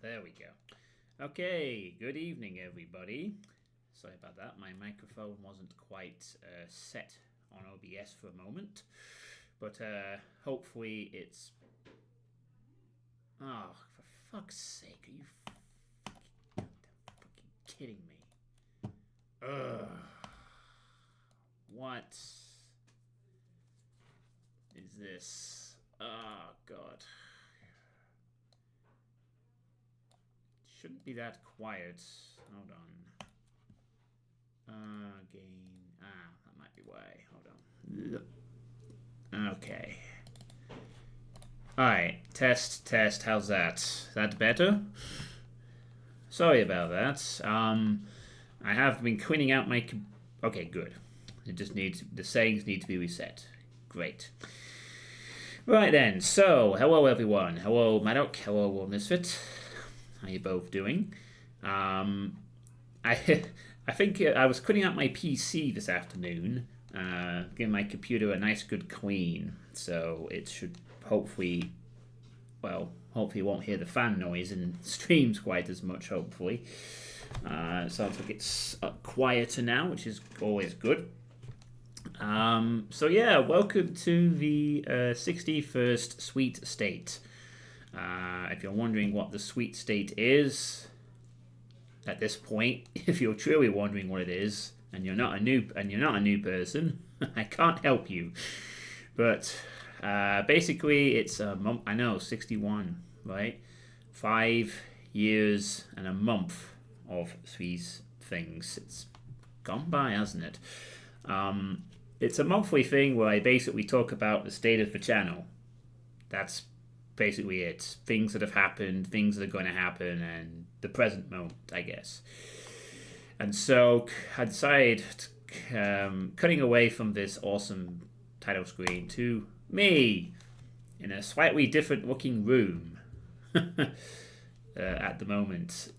There we go. Okay, good evening, everybody. Sorry about that. My microphone wasn't quite set on OBS for a moment, but hopefully it's. Oh, for fuck's sake! Are you fucking kidding me? Ugh. What is this? Oh God. Shouldn't be that quiet. Hold on. Gain. That might be why. Hold on. Okay. Alright. Test. How's that? Is that better? Sorry about that. I have been cleaning out my. Okay, good. It just needs. The settings need to be reset. Great. Right then. So, hello everyone. Hello Maddock. Hello Misfit. How you both doing? I I think I was cleaning out my PC this afternoon, giving my computer a nice good clean, so it should hopefully, well, hopefully you won't hear the fan noise in streams quite as much. Hopefully, sounds like it's quieter now, which is always good. So yeah, welcome to the 61st Sweet State. If you're wondering what the Sweet State is, at this point, if you're truly wondering what it is, and you're not a new person, I can't help you. But basically, it's a month. I know, 61, right? 5 years and a month of these things. It's gone by, hasn't it? It's a monthly thing where I basically talk about the state of the channel. That's basically it. Things that have happened, things that are going to happen, and the present moment, I guess. And so I decided, cutting away from this awesome title screen to me in a slightly different looking room at the moment.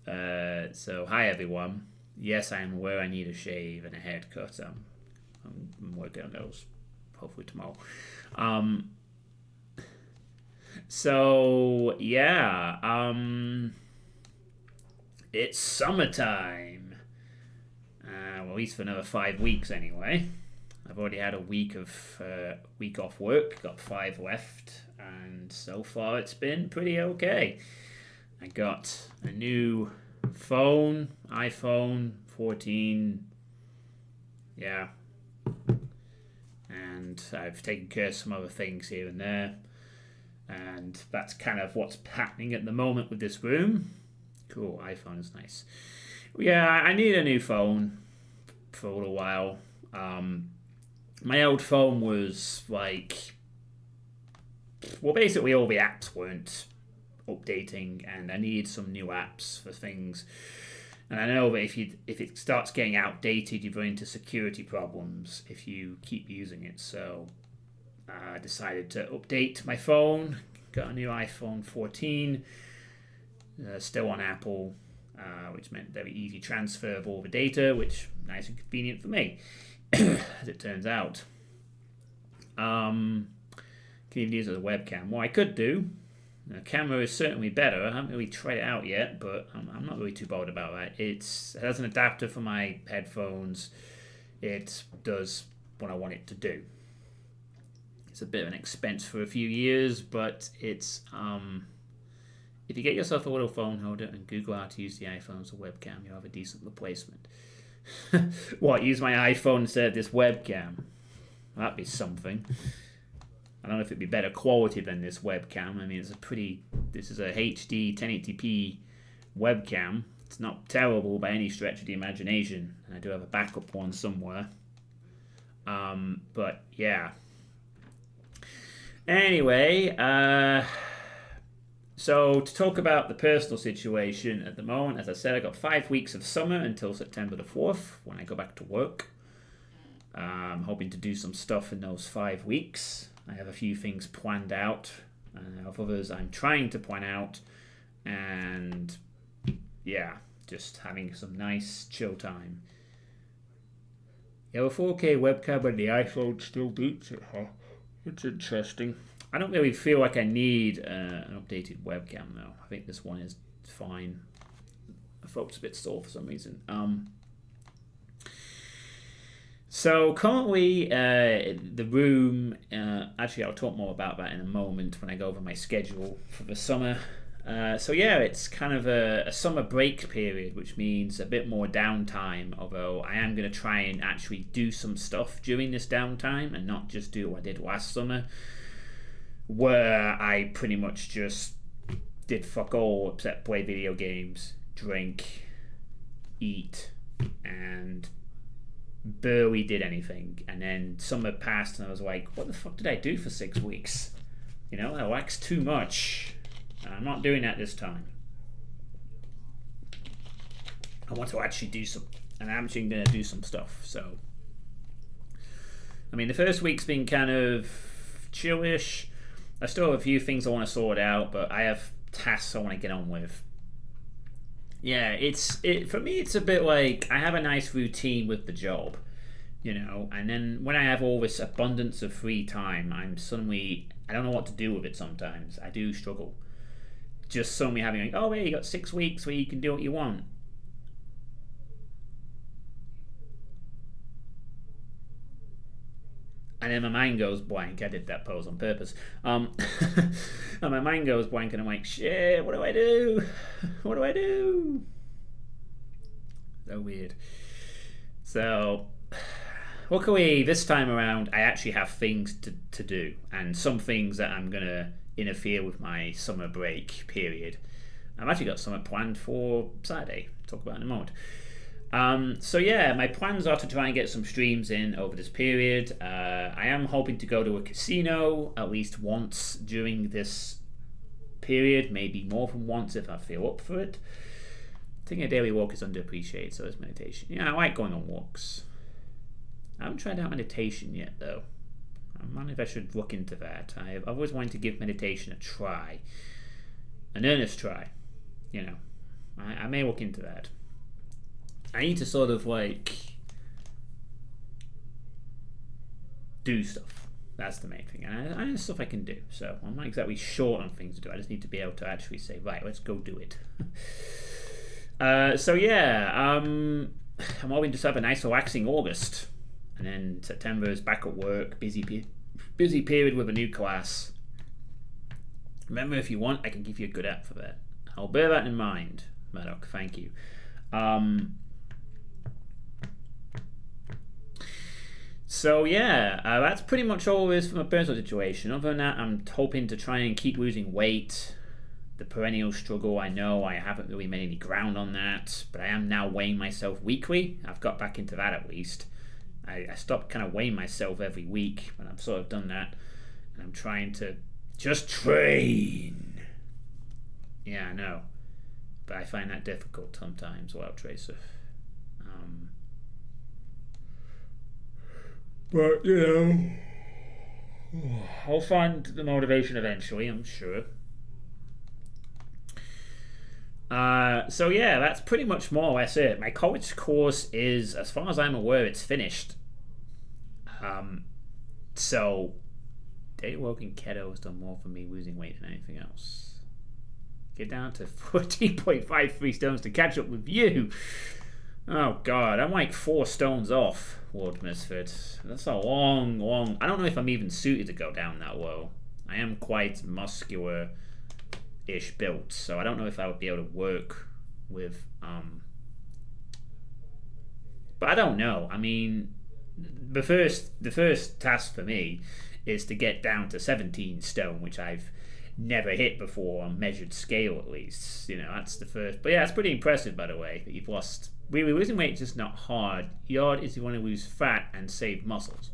So hi everyone. Yes, I am aware I need a shave and a haircut. I'm working on those hopefully tomorrow. So yeah, it's summertime. Well, at least for another 5 weeks anyway. I've already had a week off work. Got 5 left, and so far it's been pretty okay. I got a new phone, iPhone 14. Yeah, and I've taken care of some other things here and there. And that's kind of what's happening at the moment with this room. Cool, iPhone is nice. Yeah, I need a new phone for a little while. My old phone was like, well, basically all the apps weren't updating, and I need some new apps for things. And I know that if it starts getting outdated, you run into security problems if you keep using it. So I decided to update my phone. Got a new iPhone 14, still on Apple, which meant very easy transfer of all the data, which nice and convenient for me, as it turns out. Can even use it as a webcam. What I could do, the camera is certainly better. I haven't really tried it out yet, but I'm not really too bothered about that. It has an adapter for my headphones. It does what I want it to do. It's a bit of an expense for a few years, but it's if you get yourself a little phone holder and Google how to use the iPhone as a webcam, you'll have a decent replacement. What, use my iPhone instead of this webcam? That'd be something. I don't know if it'd be better quality than this webcam. I mean, this is a HD 1080p webcam. It's not terrible by any stretch of the imagination. And I do have a backup one somewhere. But yeah. Anyway, so to talk about the personal situation at the moment, as I said, I got 5 weeks of summer until September the 4th when I go back to work. I'm hoping to do some stuff in those 5 weeks. I have a few things planned out. I have others I'm trying to plan out. And yeah, just having some nice chill time. Yeah, a 4K webcam and the iPhone still beats it, huh? It's interesting. I don't really feel like I need an updated webcam though. I think this one is fine. My throat's a bit sore for some reason. So currently, the room. Actually, I'll talk more about that in a moment when I go over my schedule for the summer. So yeah, it's kind of a summer break period, which means a bit more downtime. Although I am going to try and actually do some stuff during this downtime and not just do what I did last summer, where I pretty much just did fuck all except play video games, drink, eat, and barely did anything. And then summer passed and I was like, what the fuck did I do for 6 weeks? You know, I waxed too much. I'm not doing that this time. I want to actually do some, and I'm actually going to do some stuff. So, I mean, the first week's been kind of chillish. I still have a few things I want to sort out, but I have tasks I want to get on with. Yeah, for me, it's a bit like I have a nice routine with the job, you know, and then when I have all this abundance of free time, I don't know what to do with it sometimes. I do struggle. Just suddenly having like, oh, hey, you got 6 weeks where you can do what you want. And then my mind goes blank. I did that pose on purpose. And my mind goes blank and I'm like, shit, what do I do? What do I do? So weird. So, luckily, this time around, I actually have things to do. And some things that I'm going to interfere with my summer break period. I've actually got something planned for Saturday. Talk about it in a moment. So yeah, my plans are to try and get some streams in over this period. I am hoping to go to a casino at least once during this period, maybe more than once if I feel up for it. Taking a daily walk is underappreciated, so is meditation. Yeah, I like going on walks. I haven't tried out meditation yet though. I wonder if I should look into that. I've always wanted to give meditation a try. An earnest try. You know, I may look into that. I need to sort of like do stuff. That's the main thing. And I have stuff I can do. So I'm not exactly short on things to do. I just need to be able to actually say, right, let's go do it. So yeah, I'm hoping to have a nice relaxing August. And then September is back at work, busy period with a new class. Remember, if you want, I can give you a good app for that. I'll bear that in mind, Maddock. Thank you. So yeah, that's pretty much all there is for my personal situation. Other than that, I'm hoping to try and keep losing weight. The perennial struggle, I know I haven't really made any ground on that, but I am now weighing myself weekly. I've got back into that at least. I stopped kind of weighing myself every week, but I've sort of done that. And I'm trying to just train. Yeah, I know. But I find that difficult sometimes, well, Tracer. But, you know, I'll find the motivation eventually, I'm sure. So yeah, that's pretty much more or less it. My college course is, as far as I'm aware, it's finished. So day working keto has done more for me losing weight than anything else. Get down to 14.53 stones to catch up with you. Oh god, I'm like 4 stones off, Lord Misfit. That's a long. I don't know if I'm even suited to go down that low. I am quite muscular-ish built, so I don't know if I would be able to work with. But I don't know. I mean, the first task for me is to get down to 17 stone, which I've never hit before on measured scale, at least. You know, that's the first. But yeah, it's pretty impressive, by the way, that you've lost. Really, losing weight is just not hard. Hard is you want to lose fat and save muscles.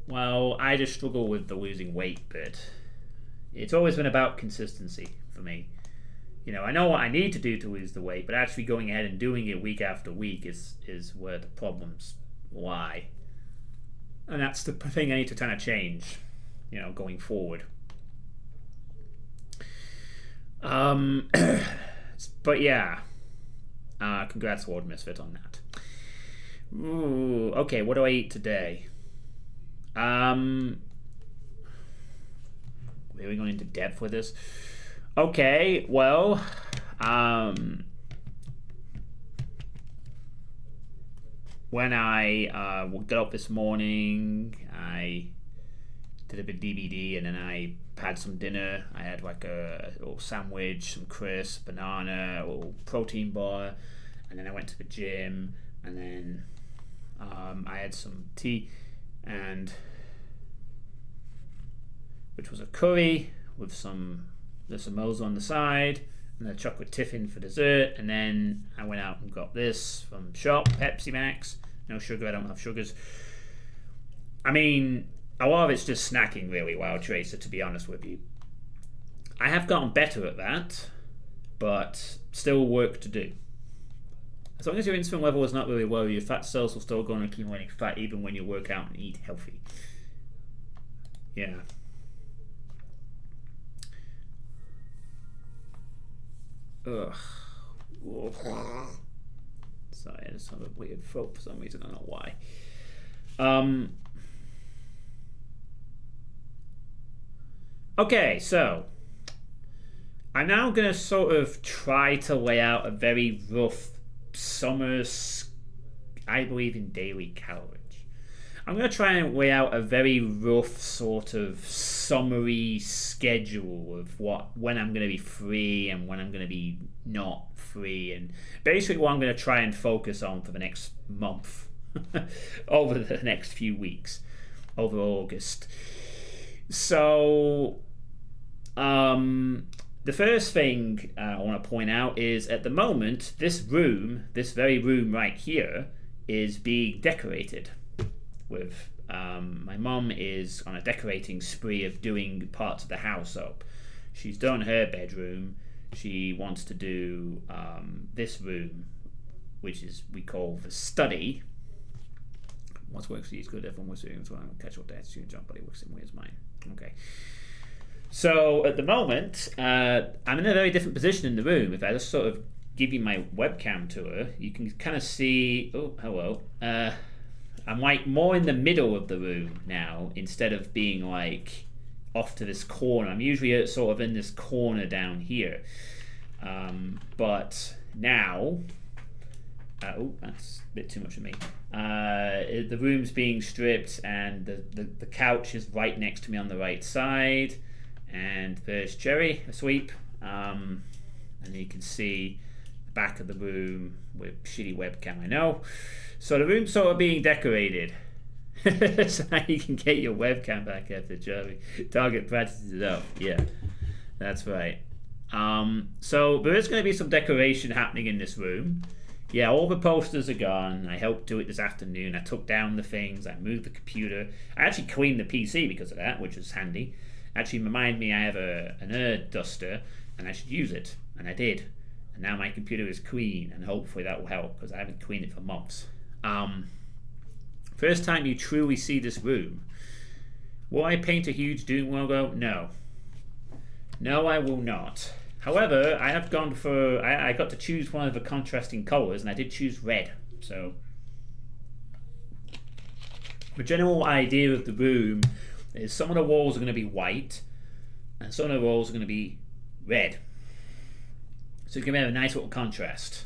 Well, I just struggle with the losing weight bit. It's always been about consistency for me. You know, I know what I need to do to lose the weight, but actually going ahead and doing it week after week is where the problems lie. And that's the thing I need to kind of change, you know, going forward. But yeah. Congrats, Lord Misfit, on that. Ooh, okay, what do I eat today? really going into depth with this. Okay, well, when I got up this morning, I did a bit of DVD, and then I had some dinner. I had like a little sandwich, some crisps, banana, a little protein bar, and then I went to the gym, and then I had some tea, and which was a curry with some samosas on the side, and a chocolate tiffin for dessert, and then I went out and got this from shop, Pepsi Max. No sugar, I don't have sugars. I mean, a lot of it's just snacking really, Wild Tracer, to be honest with you. I have gotten better at that, but still work to do. As long as your insulin level is not really low, your fat cells will still go on accumulating fat even when you work out and eat healthy. Yeah. Ugh. Sorry, I just have a weird throat for some reason. I don't know why. Okay, so I'm now going to sort of try to lay out a very rough summer, I believe in daily calories. I'm going to try and lay out a very rough sort of summary schedule of when I'm going to be free and when I'm going to be not free, and basically what I'm going to try and focus on for the next month over the next few weeks, over August. So the first thing I want to point out is at the moment this very room right here, is being decorated with my mum is on a decorating spree of doing parts of the house up. She's done her bedroom. She wants to do this room, which is we call the study. What's works for you is good. Everyone was doing so. I'm casual dad student John, but it works in ways mine. Okay. So at the moment, I'm in a very different position in the room. If I just sort of give you my webcam tour, you can kind of see. Oh, hello. I'm like more in the middle of the room now instead of being like off to this corner. I'm usually sort of in this corner down here, but now. Oh, that's a bit too much for me. The room's being stripped, and the couch is right next to me on the right side. And there's Jerry asleep. And you can see the back of the room with shitty webcam, I know. So the room's sort of being decorated. So now you can get your webcam back after Jerry. Target practices it up. Yeah, that's right. So there is going to be some decoration happening in this room. Yeah, all the posters are gone. I helped do it this afternoon. I took down the things. I moved the computer. I actually cleaned the PC because of that, which was handy. Actually reminded me I have an air duster and I should use it. And I did. And now my computer is clean, and hopefully that will help because I haven't cleaned it for months. First time you truly see this room. Will I paint a huge Doom logo? No. No, I will not. However, I have gone for... I got to choose one of the contrasting colours, and I did choose red. So the general idea of the room is some of the walls are going to be white, and some of the walls are going to be red. So it's going to have a nice little contrast.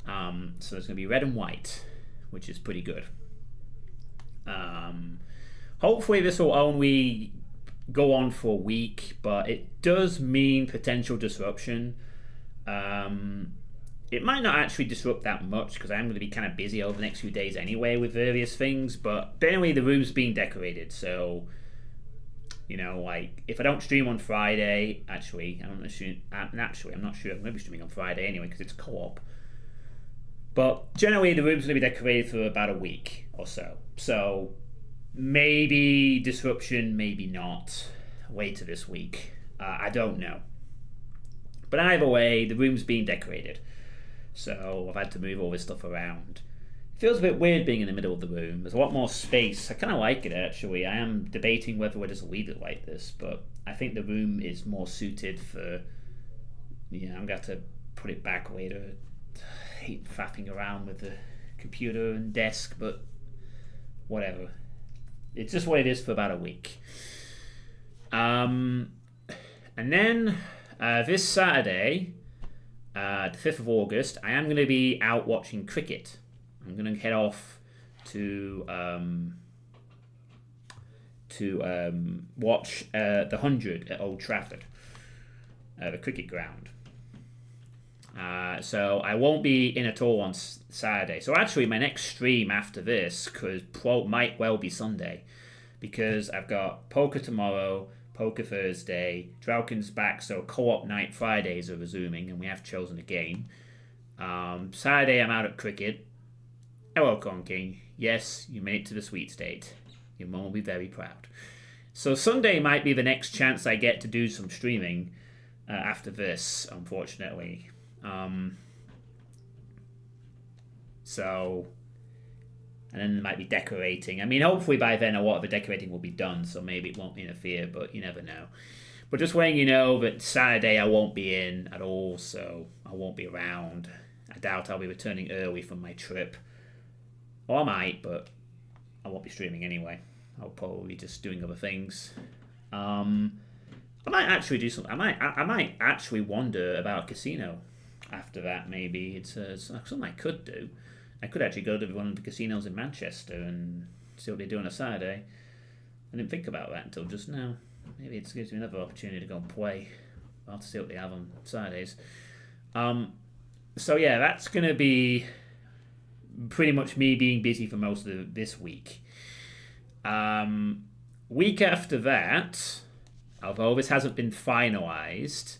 So it's going to be red and white, which is pretty good. Hopefully this will only go on for a week, but it does mean potential disruption. It might not actually disrupt that much because I'm going to be kind of busy over the next few days anyway with various things, but anyway, the room's being decorated, so you know, like if I don't stream on Friday, I'm not sure I'm going to be streaming on Friday anyway because it's co-op, but generally the room's going to be decorated for about a week or so maybe disruption, maybe not. Wait till this week. I don't know. But either way, the room's being decorated. So I've had to move all this stuff around. It feels a bit weird being in the middle of the room. There's a lot more space. I kind of like it, actually. I am debating whether we'll just leave it like this, but I think the room is more suited for... You know, I'm going to have to put it back later. I hate faffing around with the computer and desk, but whatever. It's just what it is for about a week. And then this Saturday, the 5th of August, I am going to be out watching cricket. I'm going to head off to watch the 100 at Old Trafford, the cricket ground. So I won't be in at all on Saturday. So actually, my next stream after this might well be Sunday, because I've got poker tomorrow, poker Thursday, Drauken's back, so co-op night Fridays are resuming, and we have chosen a game. Saturday I'm out at cricket. Hello, Con King. Yes, you made it to the sweet state. Your mum will be very proud. So Sunday might be the next chance I get to do some streaming after this, unfortunately. And then there might be decorating. I mean, hopefully by then a lot of the decorating will be done, so maybe it won't interfere, but you never know. But just letting you know that Saturday I won't be in at all, so I won't be around. I doubt I'll be returning early from my trip. Or I might, but I won't be streaming anyway. I'll probably be just doing other things. I might actually do something. I might actually wander about a casino after that, maybe. It's something I could do. I could actually go to one of the casinos in Manchester and see what they do on a Saturday. I didn't think about that until just now. Maybe it gives me another opportunity to go and play. I'll have to see what they have on Saturdays. So yeah, that's going to be pretty much me being busy for most of this week. Week after that, although this hasn't been finalised,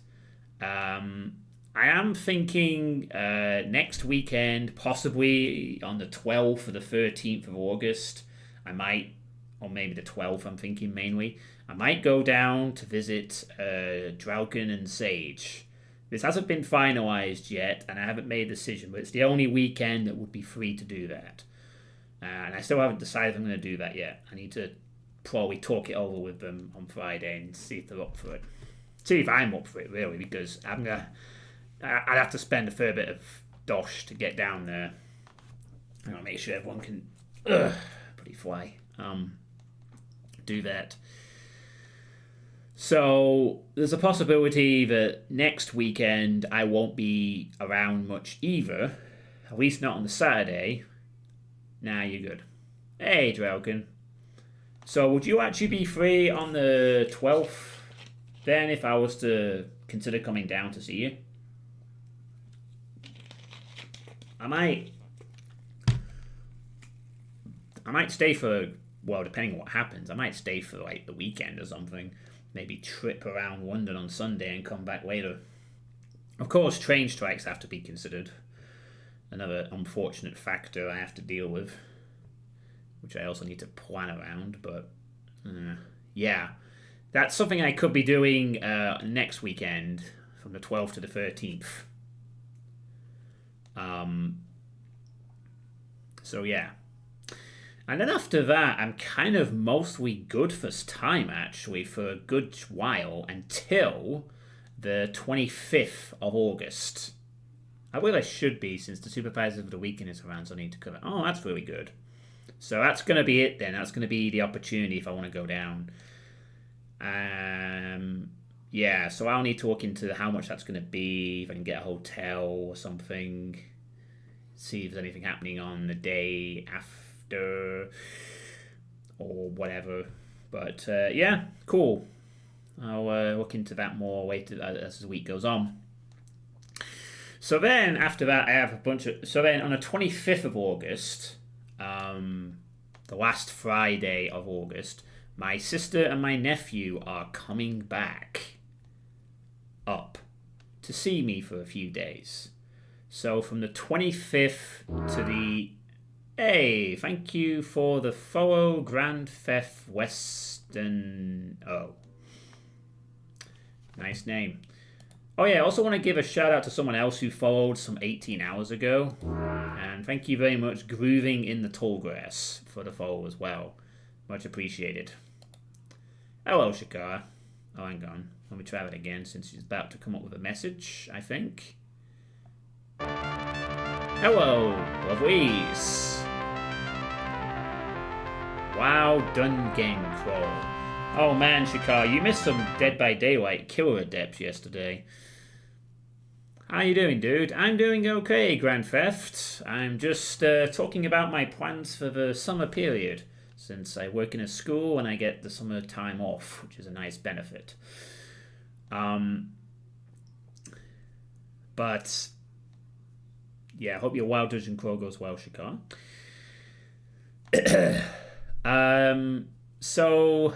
I am thinking next weekend, possibly on the 12th or the 13th of August, I might, or maybe the 12th, I'm thinking mainly, I might go down to visit Drauken and Sage. This hasn't been finalised yet, and I haven't made a decision, but it's the only weekend that would be free to do that. And I still haven't decided if I'm going to do that yet. I need to probably talk it over with them on Friday and see if they're up for it. See if I'm up for it, really, because I'd have to spend a fair bit of dosh to get down there. I want to make sure everyone can pretty fly do that. So there's a possibility that next weekend I won't be around much either, at least not on the Saturday. Nah, you're good. Hey, Drauken. So would you actually be free on the 12th then if I was to consider coming down to see you? I might stay for, well, depending on what happens, I might stay for like the weekend or something. Maybe trip around London on Sunday and come back later. Of course, train strikes have to be considered. Another unfortunate factor I have to deal with, which I also need to plan around. But yeah, that's something I could be doing next weekend from the 12th to the 13th. So yeah. And then after that, I'm kind of mostly good for time, actually, for a good while, until the 25th of August. I will I should be, since the Supervisors of the Weekend is around, so I need to cover. Oh, that's really good. So that's going to be it then. That's going to be the opportunity if I want to go down. Yeah, so I'll need to look into how much that's going to be, if I can get a hotel or something. See if there's anything happening on the day after or whatever. But yeah, cool. I'll look into that more later as the week goes on. So then after that I have a bunch of... So then on the 25th of August, the last Friday of August, my sister and my nephew are coming back up to see me for a few days. So from the 25th to the... Hey, thank you for the follow, Grand Theft Western... Oh. Nice name. Oh yeah, I also want to give a shout out to someone else who followed some 18 hours ago. And thank you very much, Grooving in the Tall Grass, for the follow as well. Much appreciated. Hello, Shakara. Oh, hang on. Let me try that again since she's about to come up with a message, I think. Hello, lovelies. Wow, done game crawl. Oh man, Shikar, you missed some Dead by Daylight killer adepts yesterday. How you doing, dude? I'm doing okay, Grand Theft. I'm just talking about my plans for the summer period, since I work in a school and I get the summer time off, which is a nice benefit. Um, but yeah, I hope your Wild Dungeon Crow goes well, Shikar. So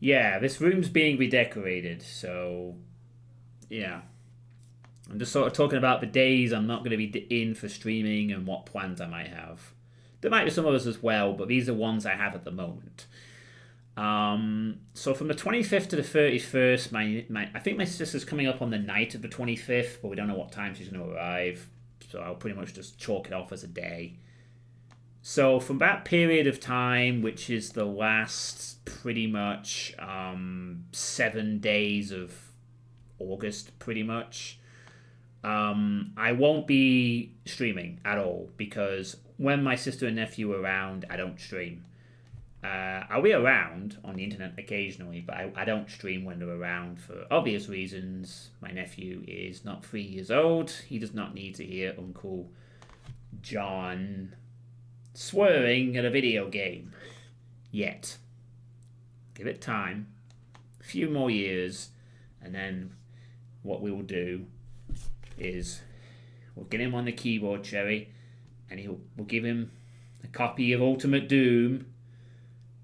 yeah, this room's being redecorated, so yeah. I'm just sort of talking about the days I'm not going to be in for streaming and what plans I might have. There might be some others as well, but these are ones I have at the moment. So from the 25th to the 31st, I think my sister's coming up on the night of the 25th, but we don't know what time she's going to arrive. So I'll pretty much just chalk it off as a day. So from that period of time, which is the last pretty much 7 days of August, pretty much, I won't be streaming at all because when my sister and nephew are around, I don't stream. I'll be around on the internet occasionally, but I don't stream when they're around for obvious reasons. My nephew is not 3 years old. He does not need to hear Uncle John swearing at a video game yet. Give it time, a few more years, and then what we will do is we'll get him on the keyboard, Cherry, and we'll give him a copy of Ultimate Doom,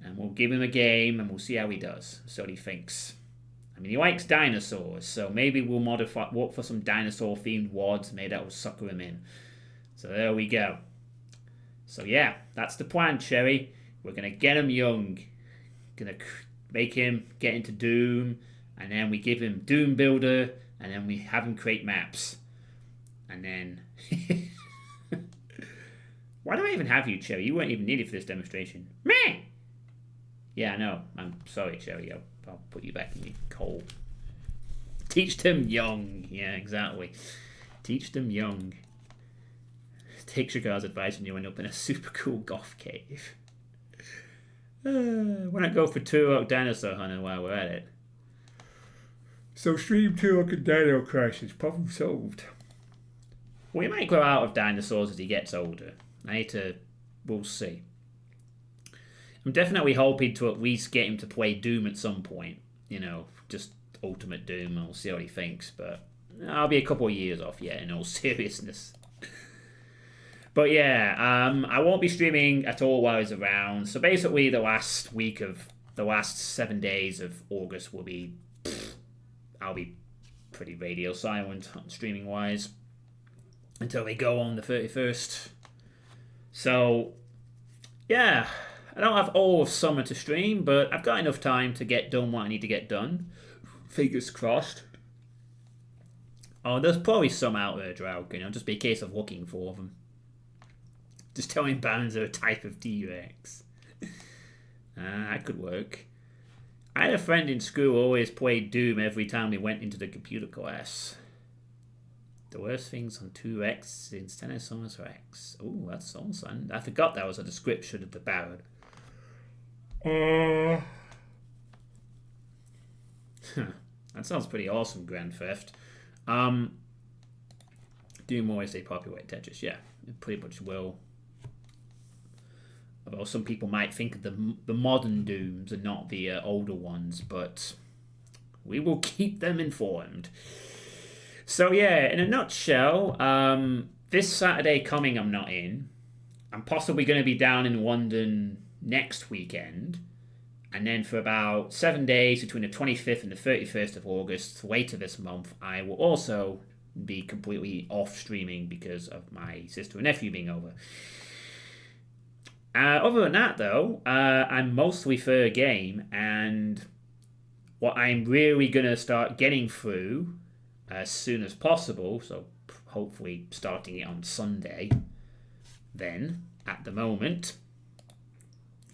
and we'll give him a game, and we'll see how he does. See what he thinks. I mean, he likes dinosaurs, so maybe we'll work for some dinosaur-themed wads. Maybe that will sucker him in. So there we go. So yeah, that's the plan, Cherry. We're gonna get him young. Gonna make him get into Doom, and then we give him Doom Builder, and then we have him create maps. And then... Why do I even have you, Cherry? You weren't even needed for this demonstration. Meh! Yeah, I know. I'm sorry, Cherry. I'll put you back in your hole. Teach them young. Yeah, exactly. Teach them young. Take Shikar's advice when you end up in a super cool goth cave. Why not go for Turok dinosaur hunting while we're at it? So stream Turok and Dino Crisis. Problem solved. We might grow out of dinosaurs as he gets older. We'll see. I'm definitely hoping to at least get him to play Doom at some point. You know, just Ultimate Doom, and we'll see what he thinks. But I'll be a couple of years off yet, in all seriousness. But yeah, I won't be streaming at all while he's around. So basically, the last 7 days of August will be... I'll be pretty radio silent, streaming wise, until they go on the 31st. So, yeah, I don't have all of summer to stream, but I've got enough time to get done what I need to get done. Fingers crossed. Oh, there's probably some out there, Draug. Just be a case of looking for them. Just telling bands they're a type of T-Rex. That could work. I had a friend in school who always played Doom every time we went into the computer class. The worst things on 2X since Tyrannosaurus Rex. Oh, that's awesome. I forgot that was a description of the Barrett. That sounds pretty awesome, Grand Theft. Doom always say popular Tetris. Yeah, it pretty much will. Although some people might think of the modern Dooms and not the older ones, but we will keep them informed. So yeah, in a nutshell, this Saturday coming I'm not in. I'm possibly going to be down in London next weekend. And then for about 7 days between the 25th and the 31st of August, later this month, I will also be completely off streaming because of my sister and nephew being over. Other than that, though, I'm mostly fair game, and what I'm really going to start getting through as soon as possible, so hopefully starting it on Sunday, then, at the moment,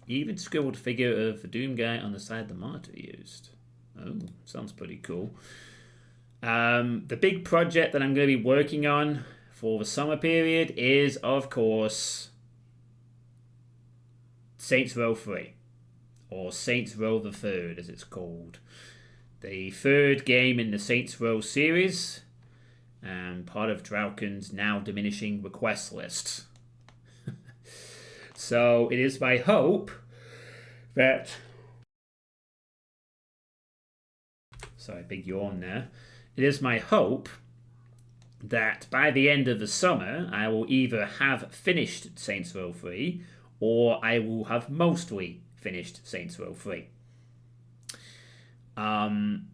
even scribbled figure of the Doom guy on the side the monitor used. Oh, sounds pretty cool. The big project that I'm going to be working on for the summer period is, of course... Saints Row 3. or Saints Row the Third, as it's called. The third game in the Saints Row series, and part of Drauken's now diminishing request list. So it is my hope that... Sorry, big yawn there. It is my hope that by the end of the summer, I will either have finished Saints Row 3 or I will have mostly finished Saints Row 3. And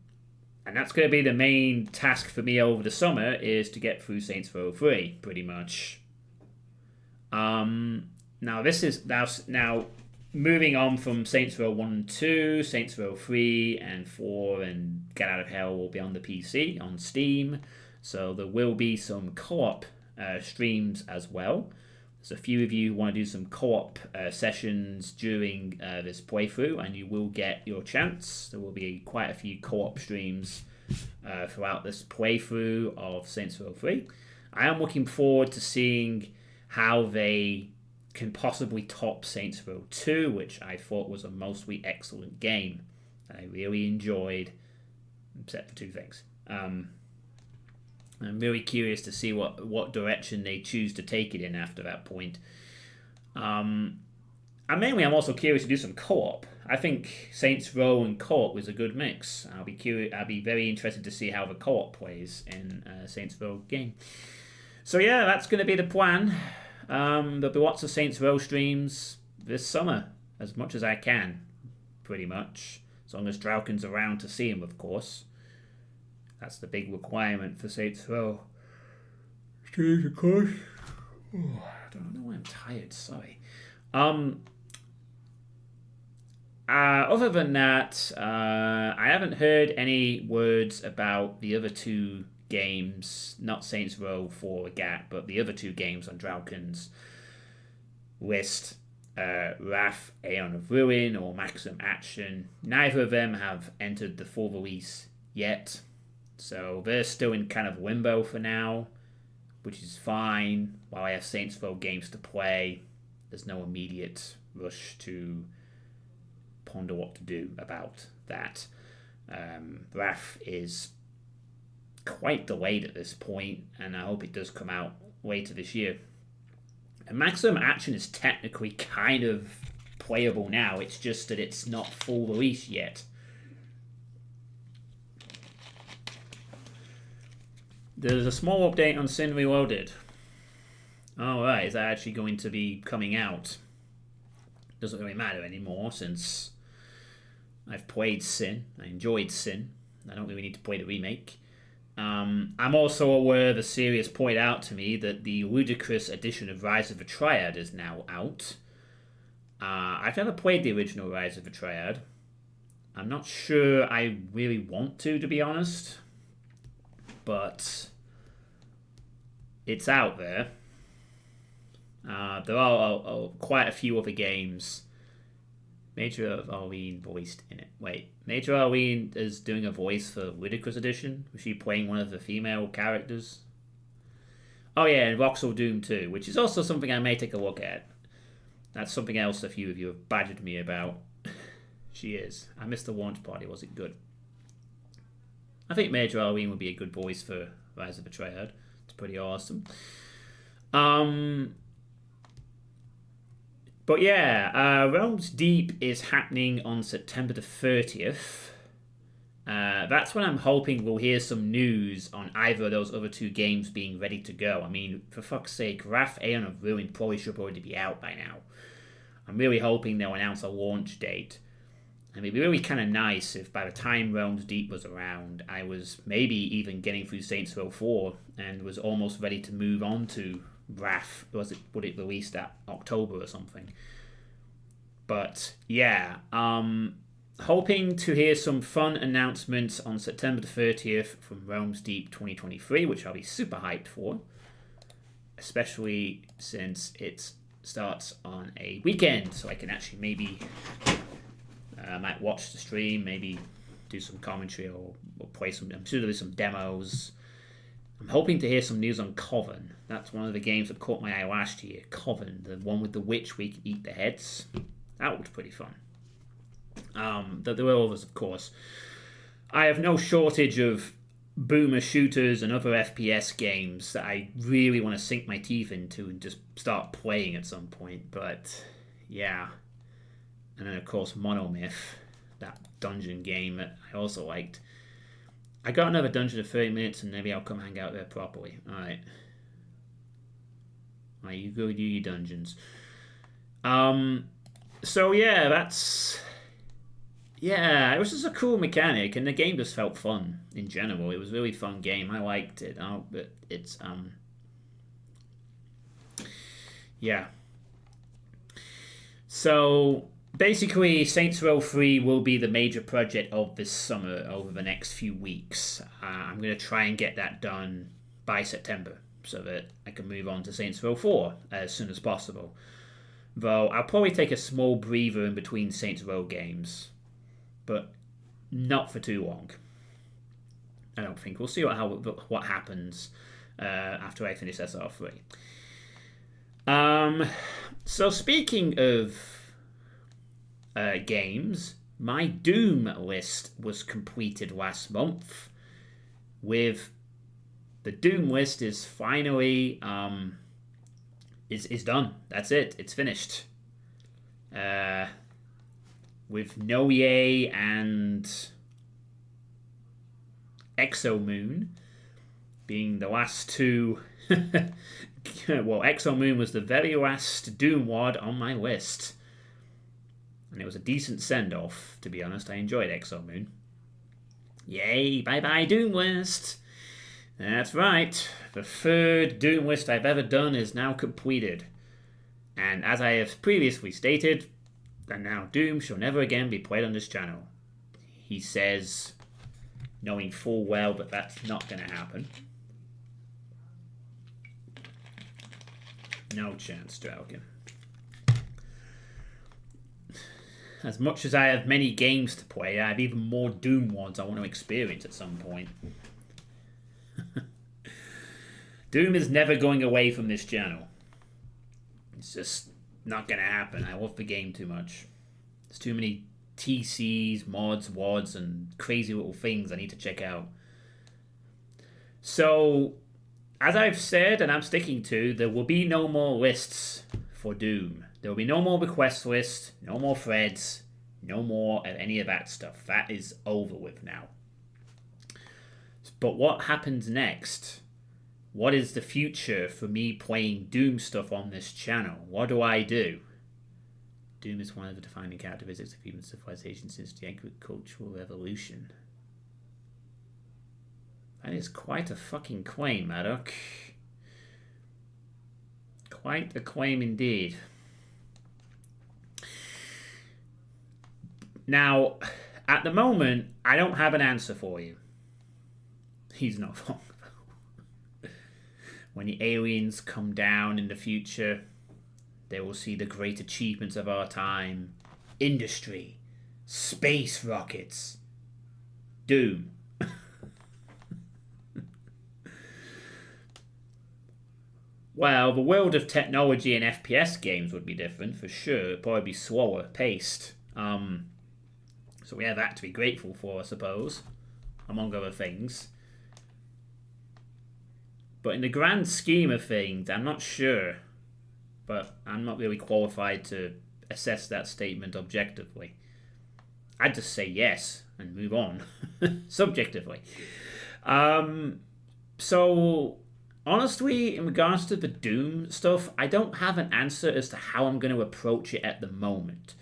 that's going to be the main task for me over the summer, is to get through Saints Row 3, pretty much. Now this is now moving on from Saints Row 1 and 2, Saints Row 3 and 4 and Get Out of Hell will be on the PC, on Steam. So there will be some co-op streams as well. There's a few of you who want to do some co-op sessions during this playthrough, and you will get your chance. There will be quite a few co-op streams throughout this playthrough of Saints Row 3. I am looking forward to seeing how they can possibly top Saints Row 2, which I thought was a mostly excellent game. I really enjoyed, except for two things. I'm really curious to see what direction they choose to take it in after that point. And mainly, I'm also curious to do some co-op. I think Saints Row and co-op was a good mix. I'll be very interested to see how the co-op plays in Saints Row game. So yeah, that's going to be the plan. There'll be lots of Saints Row streams this summer, as much as I can, pretty much. As long as Drauken's around to see him, of course. That's the big requirement for Saints Row streams, of course. Oh, I don't know why I'm tired, sorry. Other than that, I haven't heard any words about the other two games, not Saints Row 4 Gap, but the other two games on Drauken's list, Wrath, Aeon of Ruin, or Maximum Action. Neither of them have entered the full release yet, so they're still in kind of limbo for now, which is fine. While I have Saints Row games to play, there's no immediate rush to ponder what to do about that. Wrath is quite delayed at this point, and I hope it does come out later this year. And Maximum Action is technically kind of playable now, it's just that it's not full release yet. There's a small update on Sin Reloaded. Alright, is that actually going to be coming out? Doesn't really matter anymore, since I've played Sin. I enjoyed Sin. I don't really need to play the remake. I'm also aware the series pointed out to me that the ludicrous edition of Rise of the Triad is now out. I've never played the original Rise of the Triad. I'm not sure I really want to be honest. But it's out there. There are quite a few other games. Major Arlene voiced in it. Wait, Major Arlene is doing a voice for Ludicrous Edition? Was she playing one of the female characters? Oh yeah, and Roxel Doom too, which is also something I may take a look at. That's something else a few of you have badgered me about. She is. I missed the launch party, was it good? I think Major Arlene would be a good voice for Rise of the Triad. It's pretty awesome. But yeah, Realms Deep is happening on September the 30th. That's when I'm hoping we'll hear some news on either of those other two games being ready to go. I mean, for fuck's sake, Wrath, Aeon of Ruin probably should already be out by now. I'm really hoping they'll announce a launch date. And it'd be really kind of nice if by the time Realms Deep was around, I was maybe even getting through Saints Row 4 and was almost ready to move on to Wrath. Would it release that October or something? But yeah, hoping to hear some fun announcements on September the 30th from Realms Deep 2023, which I'll be super hyped for, especially since it starts on a weekend, so I can actually maybe I might watch the stream, maybe do some commentary or play some. I'm sure there'll be some demos. I'm hoping to hear some news on Coven. That's one of the games that caught my eye last year. Coven, the one with the witch where you can eat the heads. That looked pretty fun. There were others, of course. I have no shortage of boomer shooters and other FPS games that I really want to sink my teeth into and just start playing at some point. But yeah, and then of course Monomyth, that dungeon game that I also liked. I got another dungeon of 30 minutes and maybe I'll come hang out there properly. Alright. Alright, you go do your dungeons. So yeah, that's... Yeah, it was just a cool mechanic, and the game just felt fun in general. It was a really fun game. I liked it. But it's yeah. So basically, Saints Row 3 will be the major project of this summer over the next few weeks. I'm going to try and get that done by September so that I can move on to Saints Row 4 as soon as possible. Though I'll probably take a small breather in between Saints Row games, but not for too long. I don't think. We'll see what happens after I finish SR3. So speaking of games, my Doom list was completed last month. With the Doom list is finally is done. That's it. It's finished. With Noye and Exomoon being the last two. Well, Exomoon was the very last Doom wad on my list. And it was a decent send-off, to be honest. I enjoyed Exomoon. Yay, bye-bye Doom list. That's right. The third Doom list I've ever done is now completed. And as I have previously stated, and now Doom shall never again be played on this channel. He says, knowing full well that that's not going to happen. No chance, Dragon. As much as I have many games to play, I have even more Doom ones I want to experience at some point. Doom is never going away from this channel. It's just not going to happen. I love the game too much. There's too many TCs, mods, WODs, and crazy little things I need to check out. So, as I've said, and I'm sticking to, there will be no more lists for Doom. There will be no more request lists, no more threads, no more of any of that stuff. That is over with now. But what happens next? What is the future for me playing Doom stuff on this channel? What do I do? Doom is one of the defining characteristics of human civilization since the agricultural revolution. That is quite a fucking claim, Maddock. Quite a claim indeed. Now, at the moment, I don't have an answer for you. He's not wrong. When the aliens come down in the future, they will see the great achievements of our time. Industry. Space rockets. Doom. Well, the world of technology and FPS games would be different, for sure. It'd probably be slower paced. So we have that to be grateful for, I suppose, among other things. But in the grand scheme of things, I'm not sure. But I'm not really qualified to assess that statement objectively. I'd just say yes and move on, subjectively. So, honestly, in regards to the Doom stuff, I don't have an answer as to how I'm going to approach it at the moment.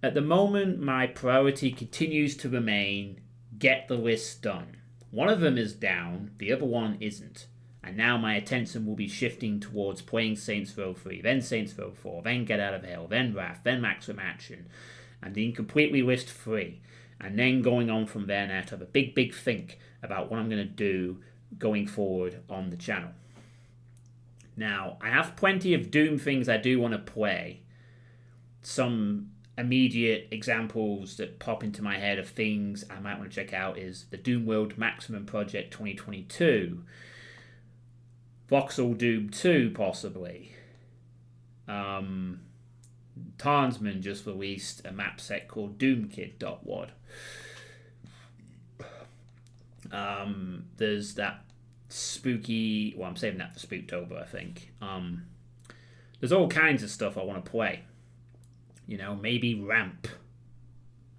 At the moment, my priority continues to remain get the list done. One of them is down, the other one isn't. And now my attention will be shifting towards playing Saints Row 3, then Saints Row 4, then Get Out of Hell, then Wrath, then Maximum Action, and then completely list 3. And then going on from there now to have a big think about what I'm going to do going forward on the channel. Now, I have plenty of Doom things I do want to play. Some immediate examples that pop into my head of things I might want to check out is the Doom World Maximum Project 2022, Voxel Doom 2 possibly, Tarnsman just released a map set called Doomkid.wad. There's that spooky... Well, I'm saving that for Spooktober, I think. There's all kinds of stuff I want to play. You know, maybe Ramp.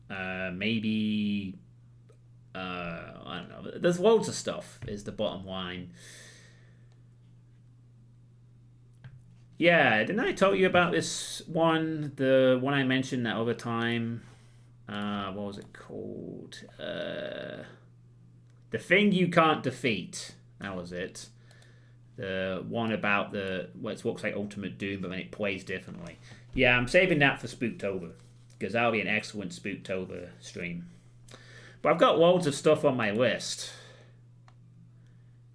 Maybe... I don't know. There's loads of stuff, is the bottom line. Yeah, didn't I tell you about this one? The one I mentioned that other time. What was it called? The Thing You Can't Defeat. That was it. The one about well, it looks like Ultimate Doom, but then it plays differently. Yeah, I'm saving that for Spooktober, because that'll be an excellent Spooktober stream. But I've got loads of stuff on my list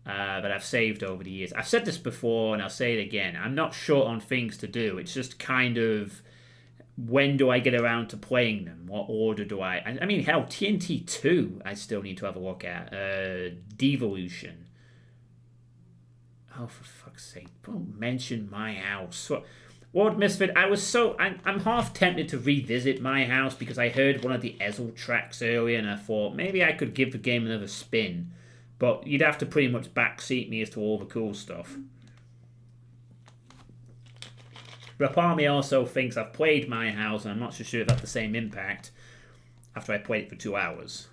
that I've saved over the years. I've said this before, and I'll say it again. I'm not short on things to do. It's just kind of, when do I get around to playing them? What order do I... I mean, hell, TNT 2 I still need to have a look at. Devolution. Oh, for fuck's sake. Don't mention My House. Lord Misfit, I'm half tempted to revisit My House because I heard one of the Ezel tracks earlier and I thought maybe I could give the game another spin. But you'd have to pretty much backseat me as to all the cool stuff. But part of me also thinks I've played My House and I'm not so sure if that's the same impact after I played it for 2 hours.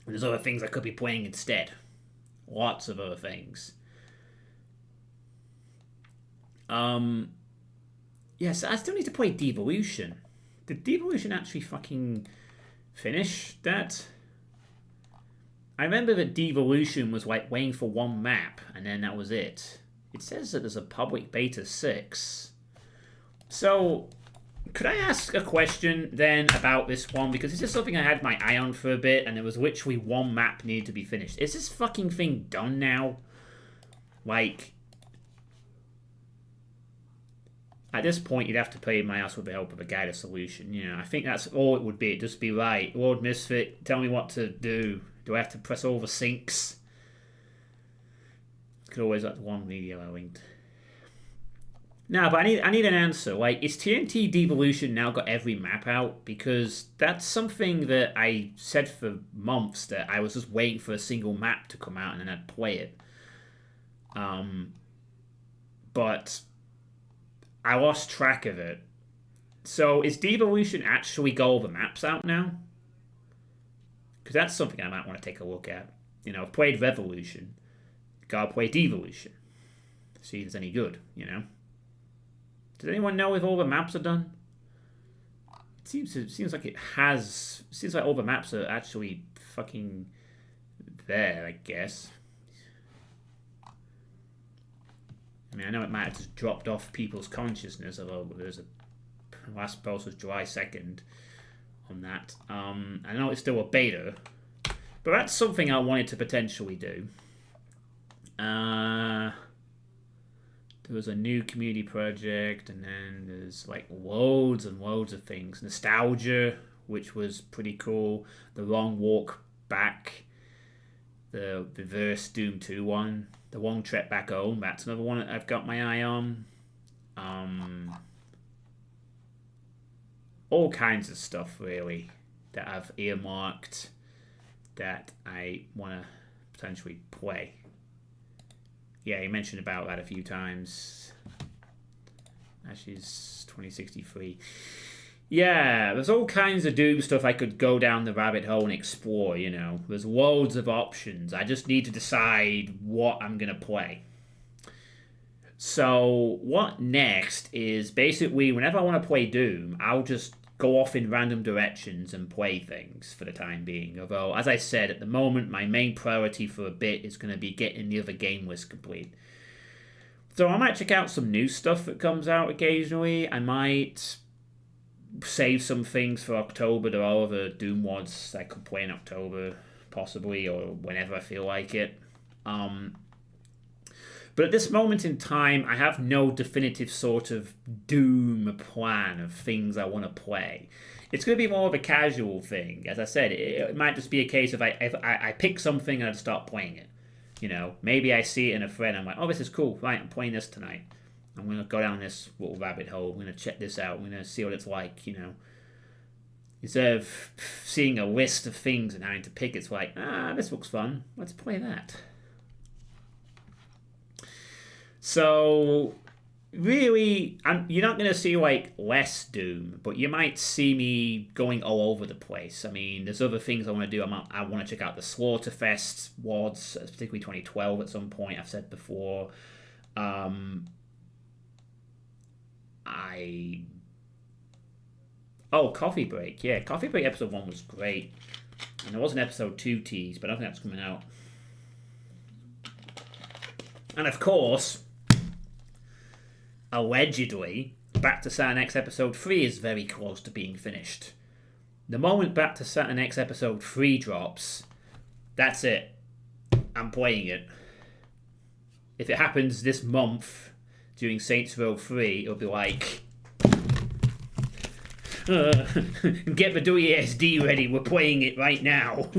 There's other things I could be playing instead. Lots of other things. Yes, I still need to play Devolution. Did Devolution actually fucking finish that? I remember that Devolution was like waiting for one map, and then that was it. It says that there's a public beta 6. So, could I ask a question then about this one? Because this is something I had my eye on for a bit, and there was literally one map needed to be finished. Is this fucking thing done now? Like... At this point, you'd have to play My House with the help of a guided solution. You know, I think that's all it would be. It'd just be right. Lord Misfit, tell me what to do. Do I have to press all the syncs? Could always have one video I linked. No, but I need an answer. Like, is TNT Devolution now got every map out? Because that's something that I said for months, that I was just waiting for a single map to come out and then I'd play it. But I lost track of it. So is Devolution actually got all the maps out now? Because that's something I might want to take a look at. You know, I've played Revolution. Gotta play Devolution. See if it's any good, you know? Does anyone know if all the maps are done? It seems like it has... It seems like all the maps are actually fucking there, I guess. I mean, I know it might have just dropped off people's consciousness, although there's a last post was July 2nd on that. I know it's still a beta, but that's something I wanted to potentially do. There was a new community project, and then there's like loads and loads of things. Nostalgia, which was pretty cool. The Long Walk Back. The Reverse Doom 2 one. The Long Trek Back Home, that's another one that I've got my eye on. All kinds of stuff, really, that I've earmarked that I want to potentially play. Yeah, you mentioned about that a few times. Ashes 2063. Yeah, there's all kinds of Doom stuff I could go down the rabbit hole and explore, you know. There's loads of options. I just need to decide what I'm going to play. So, what next is basically, whenever I want to play Doom, I'll just go off in random directions and play things for the time being. Although, as I said, at the moment, my main priority for a bit is going to be getting the other game list complete. So, I might check out some new stuff that comes out occasionally. I might save some things for October. There are other Doom mods I could play in October, possibly, or whenever I feel like it. But at this moment in time, I have no definitive sort of Doom plan of things I want to play. It's going to be more of a casual thing. As I said, it might just be a case of if I pick something and I start playing it. You know, maybe I see it in a thread and I'm like, oh, this is cool. Right, I'm playing this tonight. I'm going to go down this little rabbit hole. I'm going to check this out. I'm going to see what it's like, Instead of seeing a list of things and having to pick, it's like, this looks fun. Let's play that. So, really, you're not going to see, less Doom, but you might see me going all over the place. I mean, there's other things I want to do. I want to check out the Slaughterfest WODs, particularly 2012 at some point, I've said before. Coffee Break. Yeah, Coffee Break episode 1 was great. And there was an episode 2 tease, but I don't think that's coming out. And of course, allegedly, Back to Saturn X episode 3 is very close to being finished. The moment Back to Saturn X episode 3 drops, that's it. I'm playing it. If it happens this month during Saints Row 3, it'll be like, get the WASD ready, we're playing it right now.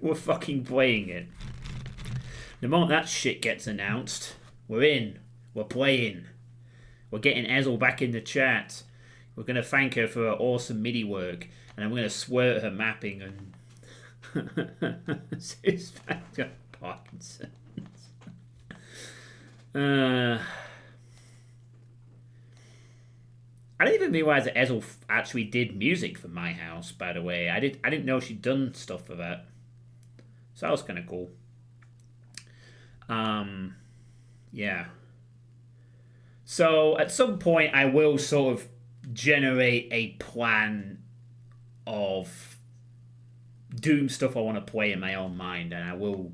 We're fucking playing it. The moment that shit gets announced, we're in. We're playing. We're getting Ezel back in the chat. We're going to thank her for her awesome MIDI work. And I'm going to swear at her mapping and... Parkinson's. I didn't even realize that Ezel actually did music for My House, by the way. I didn't know she'd done stuff for that. So that was kind of cool. Yeah. So at some point I will sort of generate a plan of Doom stuff I want to play in my own mind, and I will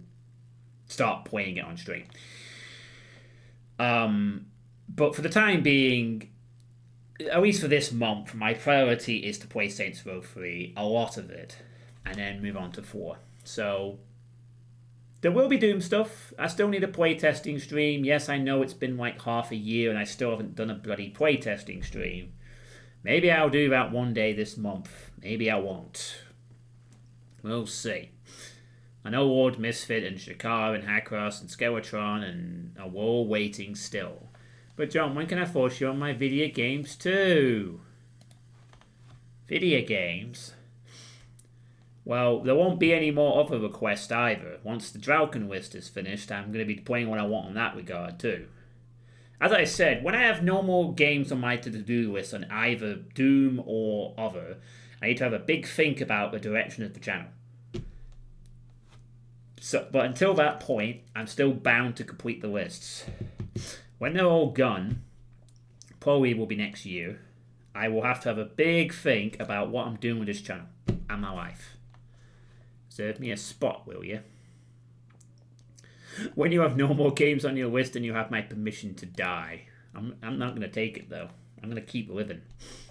start playing it on stream. But for the time being, at least for this month, my priority is to play Saints Row 3, a lot of it, and then move on to 4. So there will be Doom stuff. I still need a playtesting stream. Yes, I know it's been like half a year and I still haven't done a bloody playtesting stream. Maybe I'll do that one day this month. Maybe I won't. We'll see. I know Lord Misfit and Shakar and Hackross and Skeletron and are all waiting still. But John, when can I force you on my video games too? Video games? Well, there won't be any more other requests either. Once the Drauken list is finished, I'm going to be playing what I want in that regard too. As I said, when I have no more games on my to-do list on either Doom or other, I need to have a big think about the direction of the channel. But until that point, I'm still bound to complete the lists. When they're all gone, probably will be next year, I will have to have a big think about what I'm doing with this channel and my life. Serve me a spot, will you? When you have no more games on your list and you have my permission to die. I'm not going to take it, though. I'm going to keep living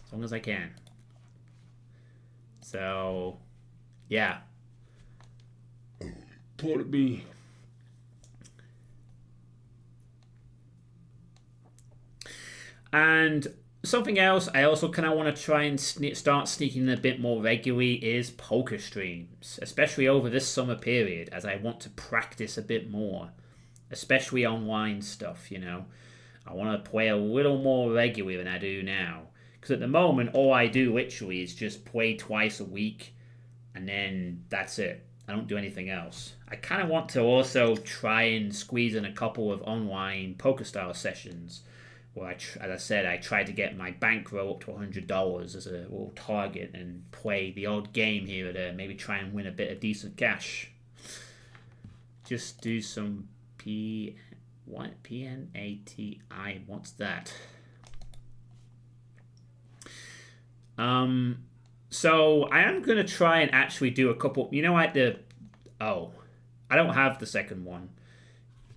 as long as I can. So, yeah. Port B. And something else I also kind of want to try and start sneaking a bit more regularly is poker streams, especially over this summer period, as I want to practice a bit more, especially online stuff, you know. I want to play a little more regularly than I do now, because at the moment all I do literally is just play twice a week and then that's it. I don't do anything else. I kind of want to also try and squeeze in a couple of online poker style sessions where, as I said, I try to get my bankroll up to $100 as a little target and play the odd game here or there, maybe try and win a bit of decent cash. Just do some PNATI. What's that? So I am going to try and actually do a couple, I don't have the second one.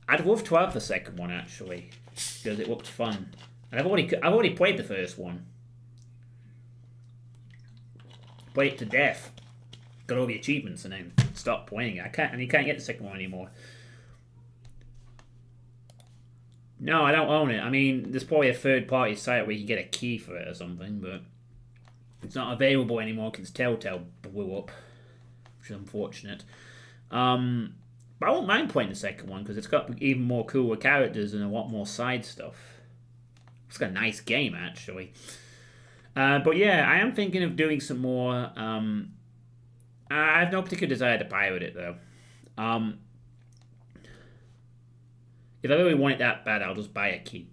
I'd love to have the second one actually, because it looked fun. And I've already played the first one. Played it to death. Got all the achievements and then stopped playing it. You can't get the second one anymore. No, I don't own it. I mean, there's probably a third-party site where you can get a key for it or something, but it's not available anymore because Telltale blew up, which is unfortunate. But I won't mind playing the second one because it's got even more cooler characters and a lot more side stuff. It's got a nice game, actually. But yeah, I am thinking of doing some more. I have no particular desire to pirate it, though. If I really want it that bad, I'll just buy a key.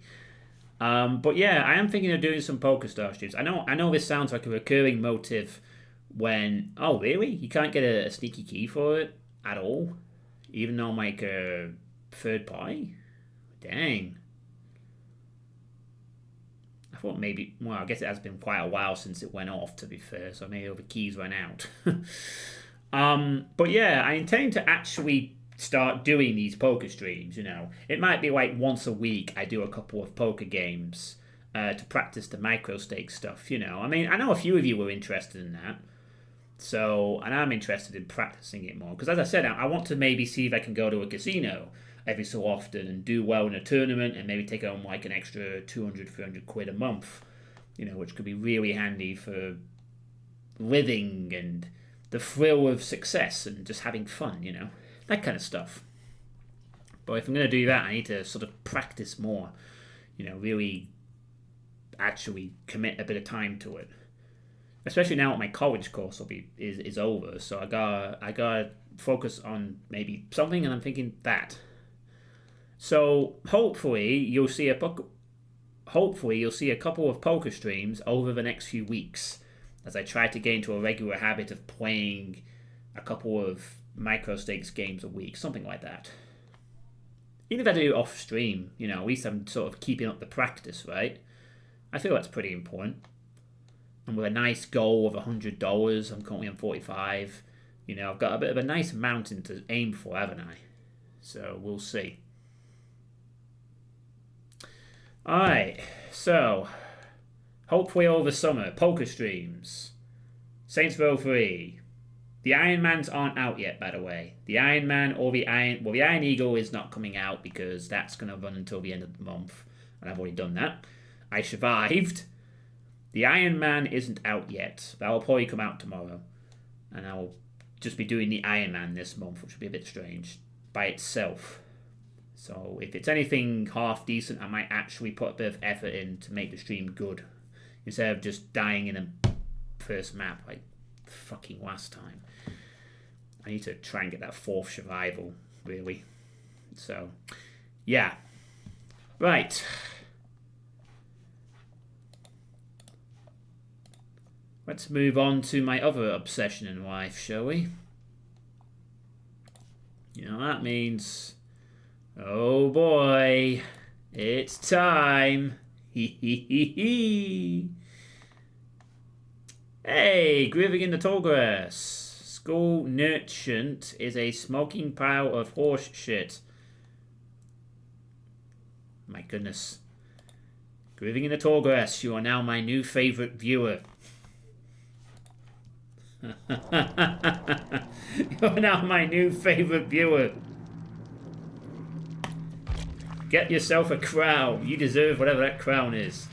But yeah, I am thinking of doing some PokerStar streams. I know this sounds like a recurring motive when... Oh, really? You can't get a sneaky key for it at all? Even though I'm like a third party? Dang. I thought maybe... Well, I guess it has been quite a while since it went off, to be fair, so maybe all the keys went out. But yeah, I intend to actually start doing these poker streams, you know. It might be like once a week I do a couple of poker games to practice the micro stakes stuff, you know. I mean, I know a few of you were interested in that. So, and I'm interested in practicing it more. Because as I said, I want to maybe see if I can go to a casino every so often and do well in a tournament and maybe take home like an extra 200, 300 quid a month, you know, which could be really handy for living and the thrill of success and just having fun, you know. That kind of stuff. But if I'm going to do that, I need to sort of practice more. You know, really actually commit a bit of time to it. Especially now that my college course is over. So I gotta focus on maybe something, and I'm thinking that. So hopefully you'll see a couple of poker streams over the next few weeks as I try to get into a regular habit of playing a couple of micro stakes games a week, something like that. Even if I do it off stream, you know, at least I'm sort of keeping up the practice, right? I feel that's pretty important. And with a nice goal of $100, I'm currently on 45. You know, I've got a bit of a nice mountain to aim for, haven't I? So we'll see. Alright, so hopefully over summer, poker streams, Saints Row 3. The Iron Mans aren't out yet, by the way. The Iron Man or the Iron Eagle is not coming out because that's going to run until the end of the month. And I've already done that. I survived. The Iron Man isn't out yet. That will probably come out tomorrow. And I will just be doing the Iron Man this month, which will be a bit strange, by itself. So if it's anything half decent, I might actually put a bit of effort in to make the stream good. Instead of just dying in a first map like fucking last time. I need to try and get that 4th survival, really. So, yeah. Right. Let's move on to my other obsession in life, shall we? You know, that means... Oh boy, it's time. Hee hee hee hee. Hey, grieving in the tall grass. School nurchant is a smoking pile of horse shit. My goodness. Grieving in the tall grass, you are now my new favourite viewer. You're now my new favourite viewer. Get yourself a crown. You deserve whatever that crown is.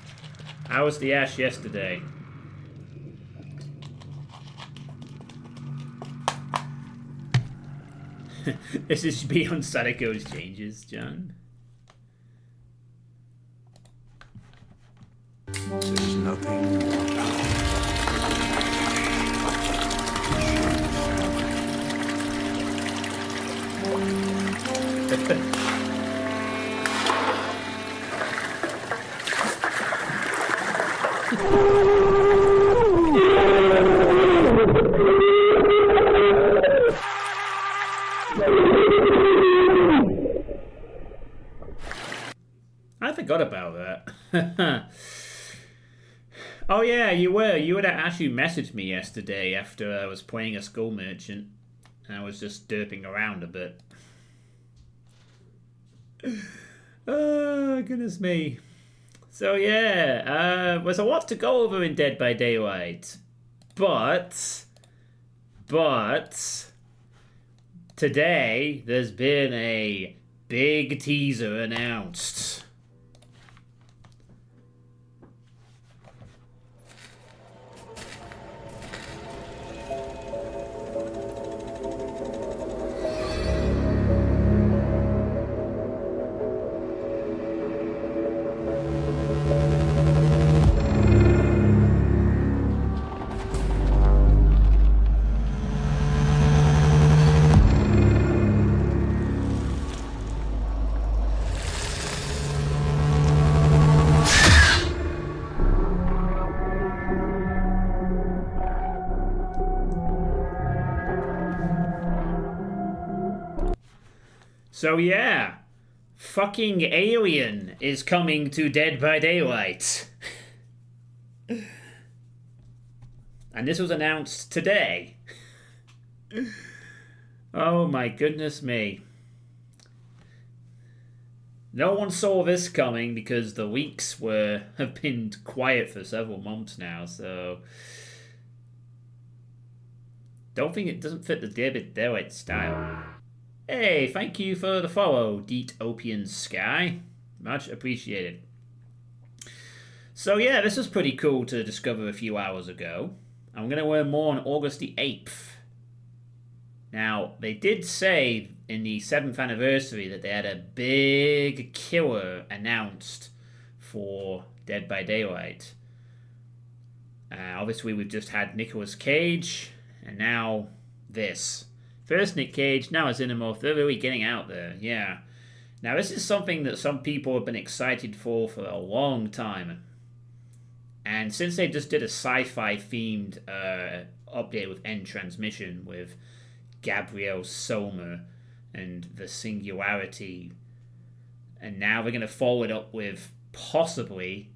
How was the ash yesterday? This is beyond Sadako's changes, John. There's nothing more powerful. I forgot about that. Oh yeah, you were. You had actually messaged me yesterday after I was playing a school merchant. And I was just derping around a bit. Oh, goodness me. So yeah, there's a lot to go over in Dead by Daylight. But today there's been a big teaser announced. So yeah, fucking Alien is coming to Dead by Daylight. And this was announced today. Oh my goodness me. No one saw this coming because the leaks have been quiet for several months now, so don't think it doesn't fit the David Daylight style. Hey, thank you for the follow, Deet Opian Sky. Much appreciated. So yeah, this was pretty cool to discover a few hours ago. I'm going to learn more on August the 8th. Now, they did say in the 7th anniversary that they had a big killer announced for Dead by Daylight. Obviously, we've just had Nicolas Cage, and now this. First Nick Cage, now a Xenomorph. They're really getting out there, yeah. Now, this is something that some people have been excited for a long time. And since they just did a sci-fi themed update with End Transmission with Gabriel Somer and the Singularity, and now they're going to follow it up with possibly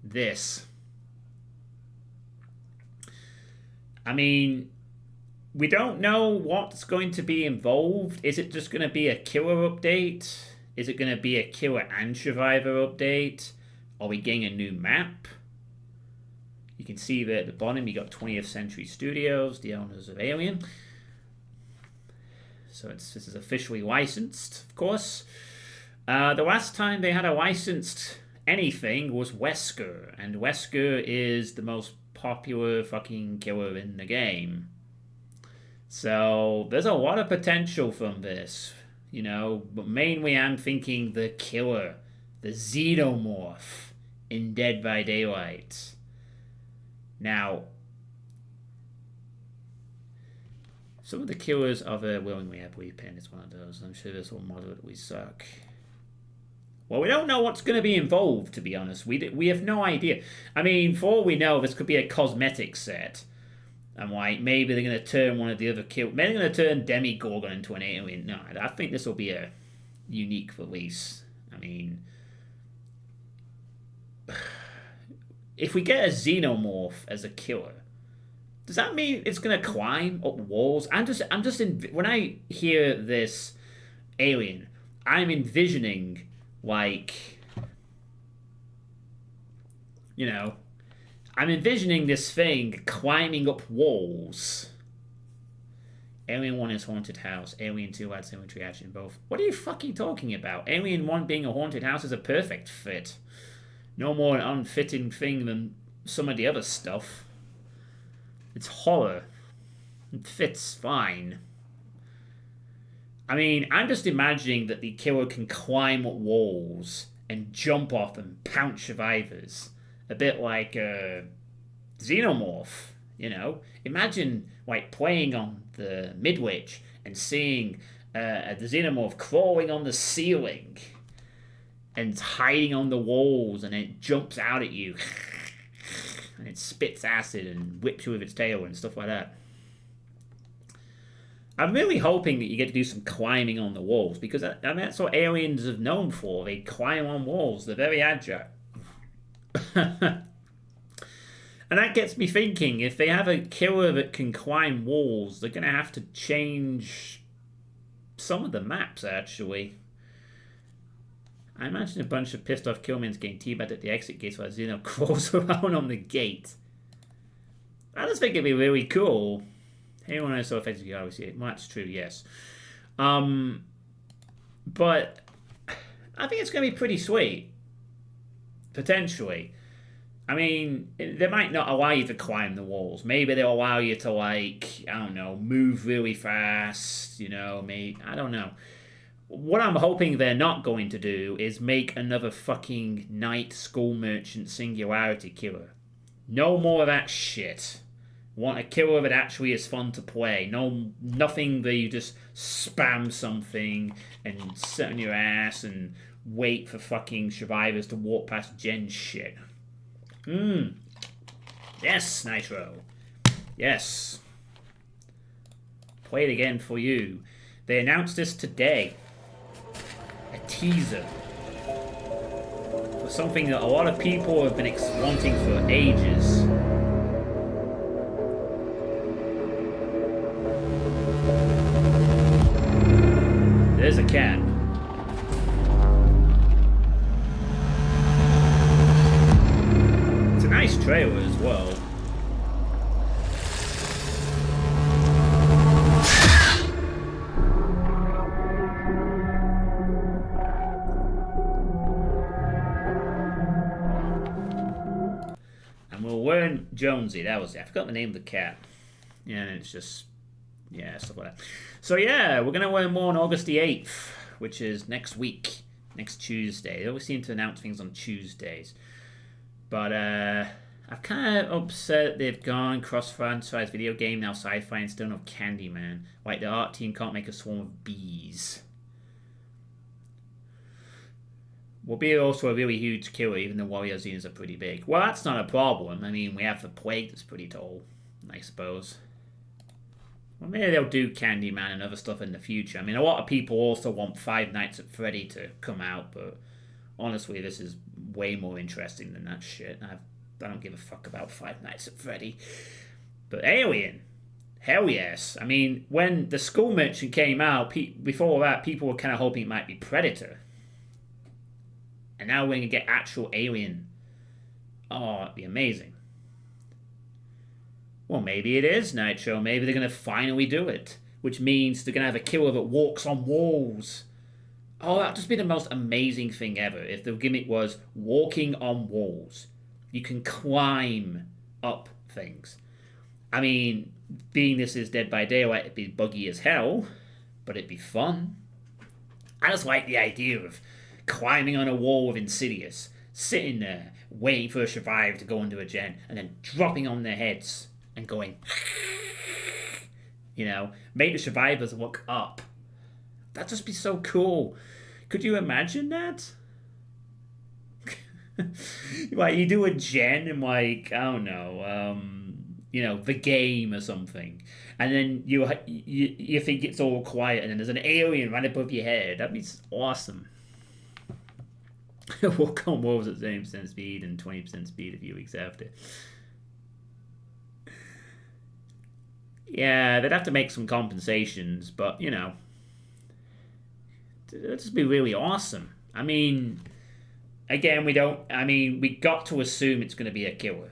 this. I mean, we don't know what's going to be involved. Is it just going to be a killer update? Is it going to be a killer and survivor update? Are we getting a new map? You can see that at the bottom you got 20th Century Studios, the owners of Alien. So this is officially licensed, of course. The last time they had a licensed anything was Wesker, and Wesker is the most popular fucking killer in the game. So there's a lot of potential from this, you know, but mainly I'm thinking the killer, the Xenomorph in Dead by Daylight. Now, some of the killers are very willingly, I believe, Pen is one of those. I'm sure this will moderately suck. Well, we don't know what's going to be involved, to be honest. We have no idea. I mean, for all we know, this could be a cosmetic set. And like, maybe they're going to turn one of the other killers. Maybe they're going to turn Demigorgon into an alien. No, I think this will be a unique release. I mean, if we get a Xenomorph as a killer, does that mean it's going to climb up walls? When I hear this alien, I'm envisioning, like, you know, I'm envisioning this thing climbing up walls. Alien 1 is haunted house. Alien 2 had symmetry reaction both. What are you fucking talking about? Alien 1 being a haunted house is a perfect fit. No more an unfitting thing than some of the other stuff. It's horror. It fits fine. I mean, I'm just imagining that the killer can climb up walls and jump off and pounce survivors. A bit like Xenomorph, you know? Imagine, like, playing on the Midwich and seeing the Xenomorph crawling on the ceiling and hiding on the walls, and it jumps out at you and it spits acid and whips you with its tail and stuff like that. I'm really hoping that you get to do some climbing on the walls, because I mean, that's what aliens have known for. They climb on walls. They're very agile. And that gets me thinking, if they have a killer that can climb walls, they're going to have to change some of the maps, actually. I imagine a bunch of pissed off killmans getting teabagged at the exit gates while Xeno crawls around on the gate. I just think it'd be really cool. Anyone I saw effectively obviously, well, that's true, yes. But I think it's going to be pretty sweet. Potentially. I mean, they might not allow you to climb the walls. Maybe they'll allow you to, like, I don't know, move really fast, you know, maybe, I don't know. What I'm hoping they're not going to do is make another fucking Night School Merchant Singularity killer. No more of that shit. Want a killer that actually is fun to play. Nothing that you just spam something and sit on your ass and wait for fucking survivors to walk past Jen's shit. Yes, Nitro. Yes. Play it again for you. They announced this today. A teaser. For something that a lot of people have been wanting for ages. There's a cat. It's a nice trailer as well. And we'll learn Jonesy. That was it. I forgot the name of the cat. Yeah, and it's just... yeah, stuff like that. So yeah, we're going to learn more on August the 8th, which is next week, next Tuesday. They always seem to announce things on Tuesdays. But I'm kind of upset they've gone cross-franchise video game, now sci-fi, and still no Candyman. Like, the art team can't make a swarm of bees. Will be also a really huge killer, even though warrior zines are pretty big. Well, that's not a problem. I mean, we have the plague that's pretty tall, I suppose. Well, maybe they'll do Candyman and other stuff in the future. I mean, a lot of people also want Five Nights at Freddy to come out, but honestly, this is way more interesting than that shit. I don't give a fuck about Five Nights at Freddy. But Alien, hell yes. I mean, when the School Merchant came out, before that, people were kind of hoping it might be Predator. And now we're going to get actual Alien. Oh, it'd be amazing. Well, maybe it is Nitro. Maybe they're going to finally do it. Which means they're going to have a killer that walks on walls. Oh, that'd just be the most amazing thing ever. If the gimmick was walking on walls. You can climb up things. I mean, being this is Dead by Daylight, it'd be buggy as hell. But it'd be fun. I just like the idea of climbing on a wall with Insidious. Sitting there, waiting for a survivor to go into a gen. And then dropping on their heads. And going, you know, make the survivors look up. That'd just be so cool. Could you imagine that? Like, you do a gen and like, I don't know, you know, the game or something. And then you think it's all quiet and then there's an alien right above your head. That'd be awesome. Walk on walls at the same percent speed and 20% speed a few weeks after. Yeah, they'd have to make some compensations, but, you know, it'd just be really awesome. I mean, again, we got to assume it's going to be a killer.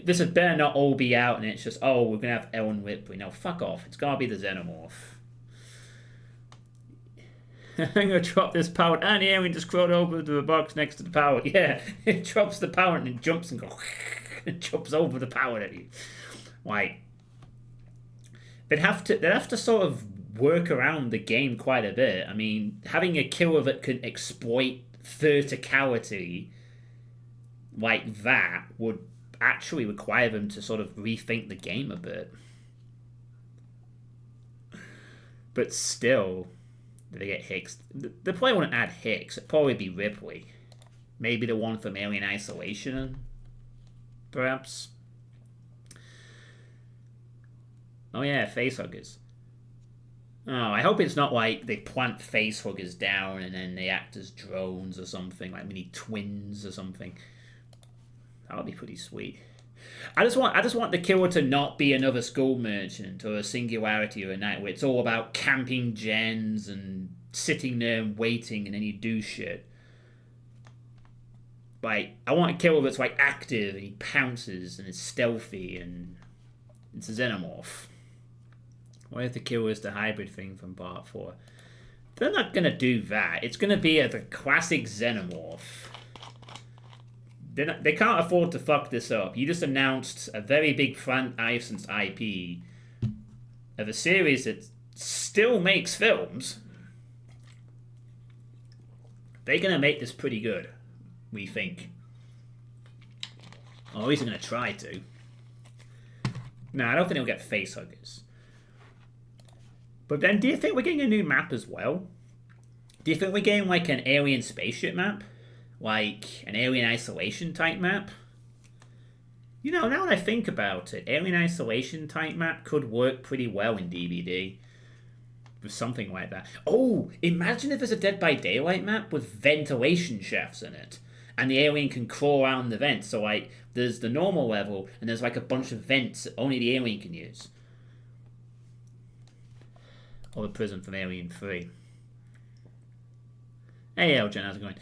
This had better not all be out and it's just, oh, we're going to have Ellen Ripley. No, fuck off. It's got to be the Xenomorph. I'm going to drop this power. And the alien just crawled over to the box next to the power. Yeah, it drops the power and it jumps and goes, and jumps over the power at you. Like, they'd have to sort of work around the game quite a bit. I mean, having a killer that could exploit verticality like that would actually require them to sort of rethink the game a bit. But still, they get Hicks. The player wouldn't add Hicks. It'd probably be Ripley. Maybe the one from Alien Isolation, perhaps. Oh yeah, facehuggers. Oh, I hope it's not like they plant facehuggers down and then they act as drones or something, like mini twins or something. That would be pretty sweet. I just want the killer to not be another School Merchant or a Singularity or a Night where it's all about camping gens and sitting there and waiting and then you do shit. Like, I want a killer that's like active and he pounces and is stealthy and it's a Xenomorph. What if the killer is the hybrid thing from Part 4? They're not going to do that. It's going to be the classic Xenomorph. They can't afford to fuck this up. You just announced a very big licensed IP of a series that still makes films. They're going to make this pretty good, we think. Or at least they're going to try to. No, I don't think they'll get facehuggers. But then, do you think we're getting a new map as well? Do you think we're getting like an alien spaceship map? Like an Alien Isolation type map? You know, now that I think about it, Alien Isolation type map could work pretty well in DVD. with something like that. Oh, imagine if there's a Dead by Daylight map with ventilation shafts in it, and the alien can crawl around the vents. So like, there's the normal level, and there's like a bunch of vents that only the alien can use. Or the prison from Alien 3. Hey, Elgin, how's it going?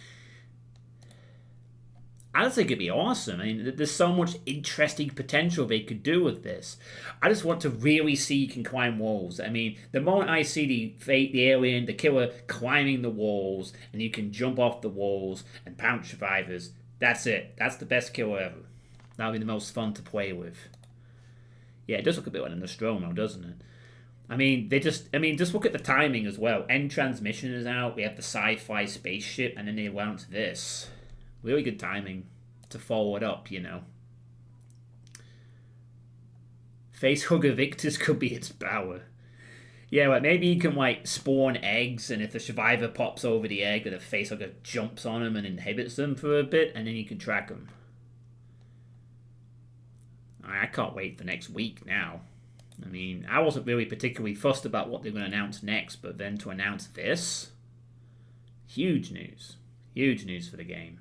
I think it'd be awesome. I mean, there's so much interesting potential they could do with this. I just want to really see you can climb walls. I mean, the moment I see the alien, the killer, climbing the walls, and you can jump off the walls and pounce survivors, that's it. That's the best killer ever. That'll be the most fun to play with. Yeah, it does look a bit like a Nostromo, doesn't it? I mean, just look at the timing as well. End Transmission is out. We have the sci-fi spaceship, and then they announce this. Really good timing to follow it up, you know. Facehugger Victors could be its power. Yeah, like maybe you can like spawn eggs, and if the survivor pops over the egg, then the facehugger jumps on them and inhibits them for a bit, and then you can track them. I can't wait for next week now. I mean, I wasn't really particularly fussed about what they're going to announce next, but then to announce this, huge news. Huge news for the game.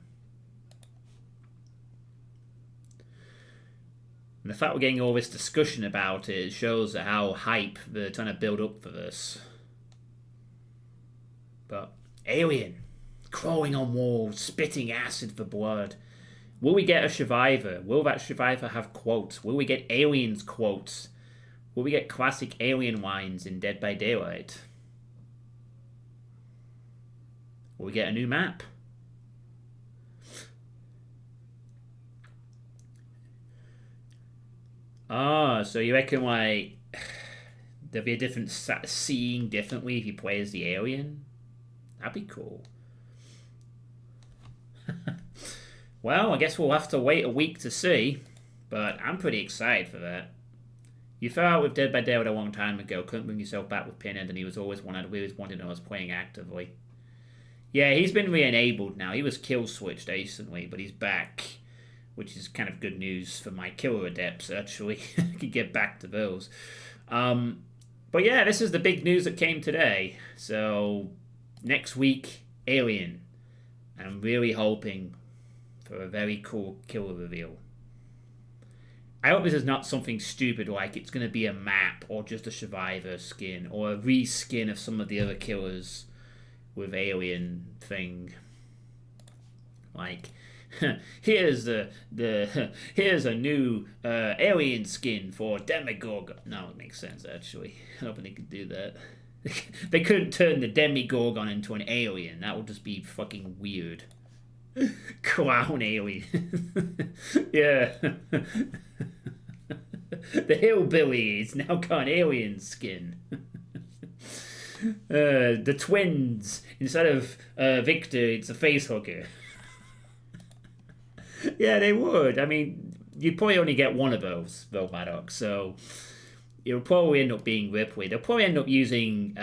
And the fact we're getting all this discussion about it shows how hype they're trying to build up for this. But alien, crawling on walls, spitting acid for blood. Will we get a survivor? Will that survivor have quotes? Will we get aliens quotes? Will we get classic alien lines in Dead by Daylight? Will we get a new map? Oh, so you reckon like there'll be a different seeing differently if you play as the alien? That'd be cool. Well, I guess we'll have to wait a week to see, but I'm pretty excited for that. You fell out with Dead by Daylight a long time ago, couldn't bring yourself back with Pinhead, and he was always one I'd always wanted to know was playing actively. Yeah, he's been re-enabled now. He was kill switched recently, but he's back, which is kind of good news for my killer adepts, actually. I could get back to those. But yeah, this is the big news that came today. So, next week, Alien. I'm really hoping for a very cool killer reveal. I hope this is not something stupid like it's going to be a map or just a survivor skin or a reskin of some of the other killers with alien thing. Like, here's here's a new alien skin for Demigorgon. No, it makes sense actually. I don't think they could do that. They couldn't turn the Demigorgon into an alien. That would just be fucking weird. Clown alien. Yeah. The hillbilly is now got an alien skin. The twins, instead of Victor, it's a facehugger. Yeah, they would. I mean, you'd probably only get one of those, though, Maddox, so it'll probably end up being Ripley. They'll probably end up using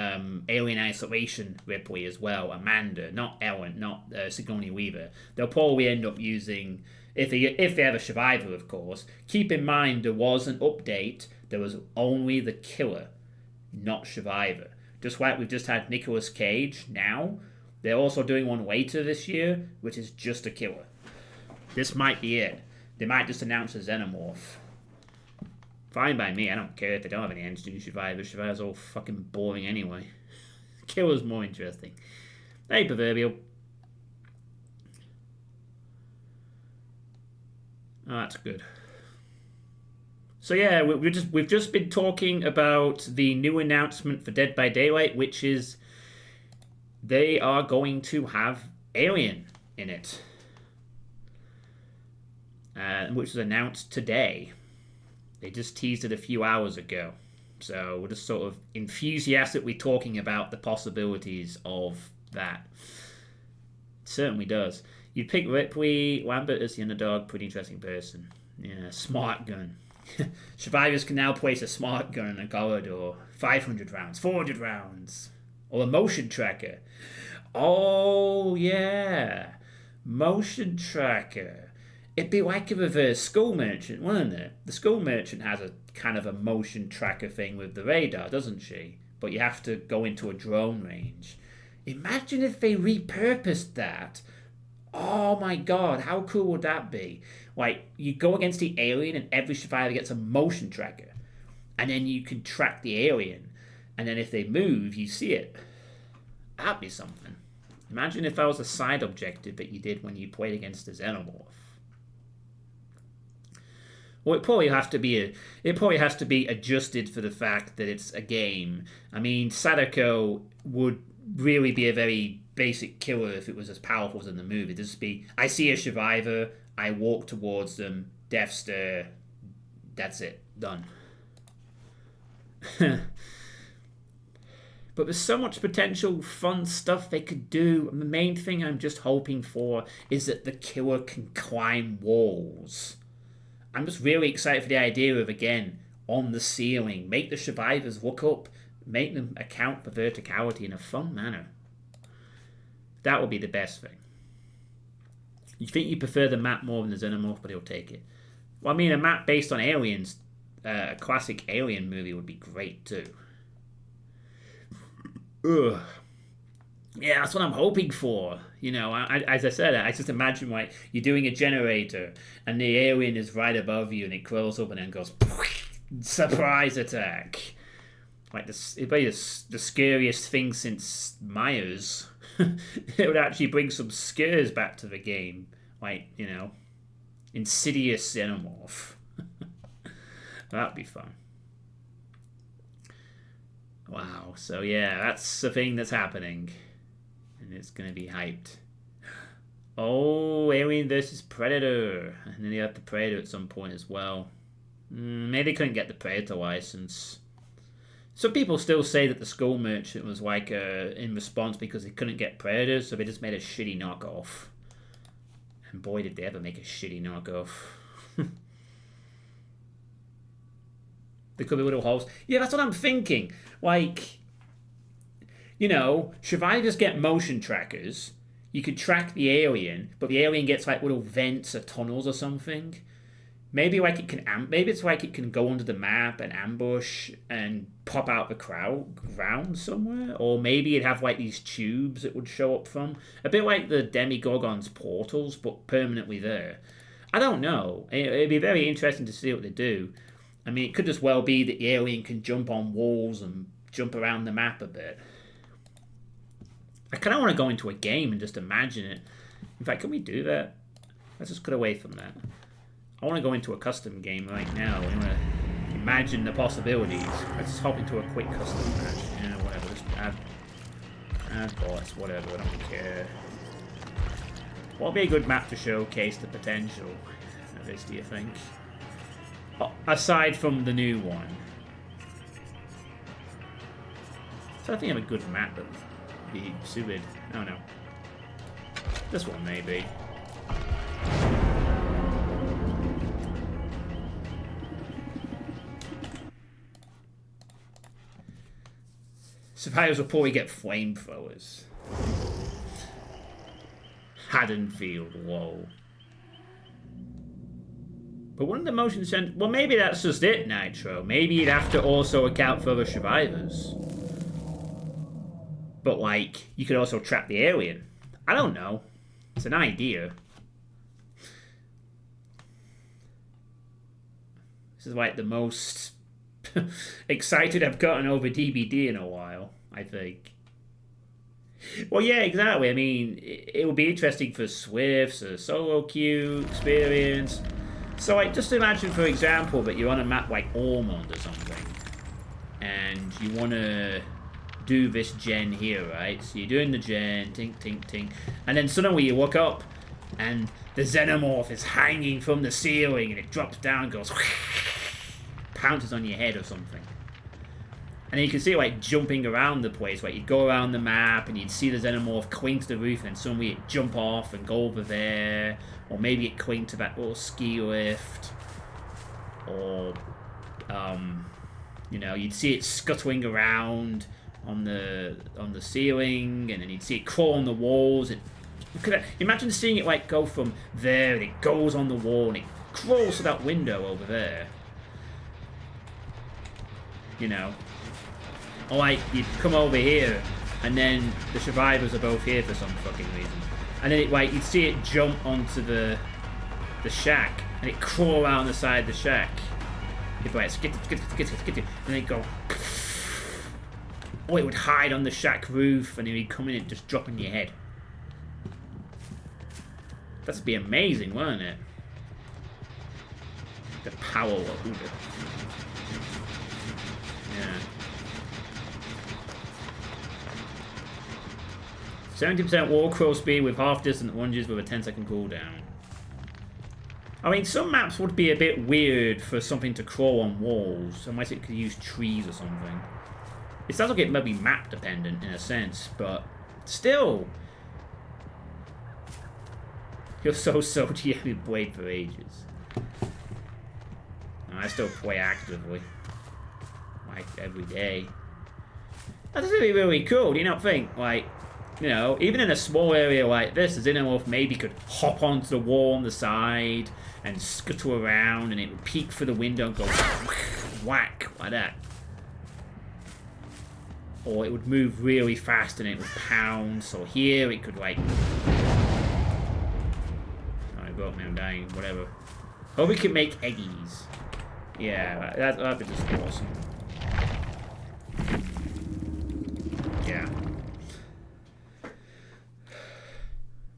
Alien Isolation Ripley as well, Amanda, not Ellen, not Sigourney Weaver. They'll probably end up using, if they have a survivor, of course. Keep in mind, there was an update, there was only the killer, not survivor. Just like we've just had Nicolas Cage now, they're also doing one later this year, which is just a killer. This might be it. They might just announce a xenomorph. Fine by me, I don't care if they don't have any engine survivors. Survivors are all fucking boring anyway. Killer's more interesting. Hey, Proverbial. Oh, that's good. So yeah, we've just been talking about the new announcement for Dead by Daylight, which is they are going to have Alien in it, which was announced today. They just teased it a few hours ago, so we're just sort of enthusiastically talking about the possibilities of that. It certainly does. You'd pick Ripley. Lambert as the underdog. Pretty interesting person. Yeah, smart gun. Survivors can now place a smart gun in a corridor. 500 rounds, 400 rounds. Or a motion tracker. Oh, yeah. Motion tracker. It'd be like a reverse Skull Merchant, wouldn't it? The Skull Merchant has a kind of a motion tracker thing with the radar, doesn't she? but you have to go into a drone range. Imagine if they repurposed that. Oh my god, how cool would that be? Like, you go against the alien and every survivor gets a motion tracker. And then you can track the alien. And then if they move, you see it. That'd be something. Imagine if that was a side objective that you did when you played against the xenomorph. Well, it probably has to be adjusted for the fact that it's a game. I mean, Sadako would really be a very basic killer if it was as powerful as in the movie. It'd just be, I see a survivor, I walk towards them, death stare, that's it, done. But there's so much potential fun stuff they could do. And the main thing I'm just hoping for is that the killer can climb walls. I'm just really excited for the idea of, again, on the ceiling. Make the survivors look up. Make them account for verticality in a fun manner. That would be the best thing. You think you prefer the map more than the xenomorph, but he'll take it. Well, I mean, a map based on aliens, a classic alien movie would be great too. Ugh. Yeah, that's what I'm hoping for. You know, as I said, I just imagine like you're doing a generator and the alien is right above you and it crawls up and then goes surprise attack. Like it'd be the scariest thing since Myers. It would actually bring some scares back to the game. Like, you know, insidious xenomorph. That'd be fun. Wow, so yeah, that's the thing that's happening. And it's going to be hyped. Oh, Alien versus Predator. And then they have the Predator at some point as well. Maybe they couldn't get the Predator license. Some people still say that the Skull Merchant was like in response because they couldn't get Predators, so they just made a shitty knockoff. And boy, did they ever make a shitty knockoff. There could be little holes. Yeah, that's what I'm thinking. Like, you know, survivors get motion trackers. You could track the alien, but the alien gets like little vents or tunnels or something. Maybe like it can, maybe it's like it can go under the map and ambush and pop out the ground somewhere. Or maybe it'd have like these tubes it would show up from. A bit like the Demigorgon's portals, but permanently there. I don't know. It'd be very interesting to see what they do. I mean, it could as well be that the alien can jump on walls and jump around the map a bit. I kind of want to go into a game and just imagine it. In fact, can we do that? Let's just cut away from that. I want to go into a custom game right now. I want to imagine the possibilities. Let's just hop into a quick custom match. Yeah, whatever. Just add bots, whatever. I don't care. What would be a good map to showcase the potential of this, do you think? Aside from the new one. So I think I have a good map that would be suited. Oh no. This one maybe. Survivors will probably get flamethrowers. Haddonfield, whoa. But wouldn't the motion sensor... Well, maybe that's just it, Nitro. Maybe you'd have to also account for other survivors. But, like, you could also trap the alien. I don't know. It's an idea. This is, like, the most excited I've gotten over DVD in a while, I think. Well, yeah, exactly. I mean, it would be interesting for Swifts, a solo queue experience... So, like, just imagine, for example, that you're on a map like Ormond or something, and you want to do this gen here, right? So you're doing the gen, tink, tink, tink, and then suddenly you look up, and the xenomorph is hanging from the ceiling, and it drops down, goes, pounces on your head or something. And then you can see it, like, jumping around the place. Like, you'd go around the map, and you'd see the xenomorph cling to the roof, and then suddenly it'd jump off and go over there. Or maybe it cling to that little ski lift. Or, you know, you'd see it scuttling around on the ceiling, and then you'd see it crawl on the walls. Imagine seeing it, like, go from there, and it goes on the wall, and it crawls to that window over there. You know. Or like, you'd come over here, and then the survivors are both here for some fucking reason. And then you'd see it jump onto the shack, and it crawl around the side of the shack. You'd be like, skit, and then it'd go... Or it would hide on the shack roof, and then he'd come in and just drop on your head. That'd be amazing, wouldn't it? The power of Uber. Yeah. 70% wall crawl speed with half distance lunges with a 10-second cooldown. I mean, some maps would be a bit weird for something to crawl on walls, unless it could use trees or something. It sounds like it might be map dependent in a sense, but still. You're so salty, you haven't played for ages. I still play actively. Like, every day. That's really, really cool, do you not think? Like, you know, even in a small area like this, the Xenomorph maybe could hop onto the wall on the side and scuttle around, and it would peek through the window and go whack, like that. Or it would move really fast and it would pounce, or here it could, like... I broke me, I'm dying, whatever. Or we could make eggies. Yeah, that'd be just awesome. Yeah.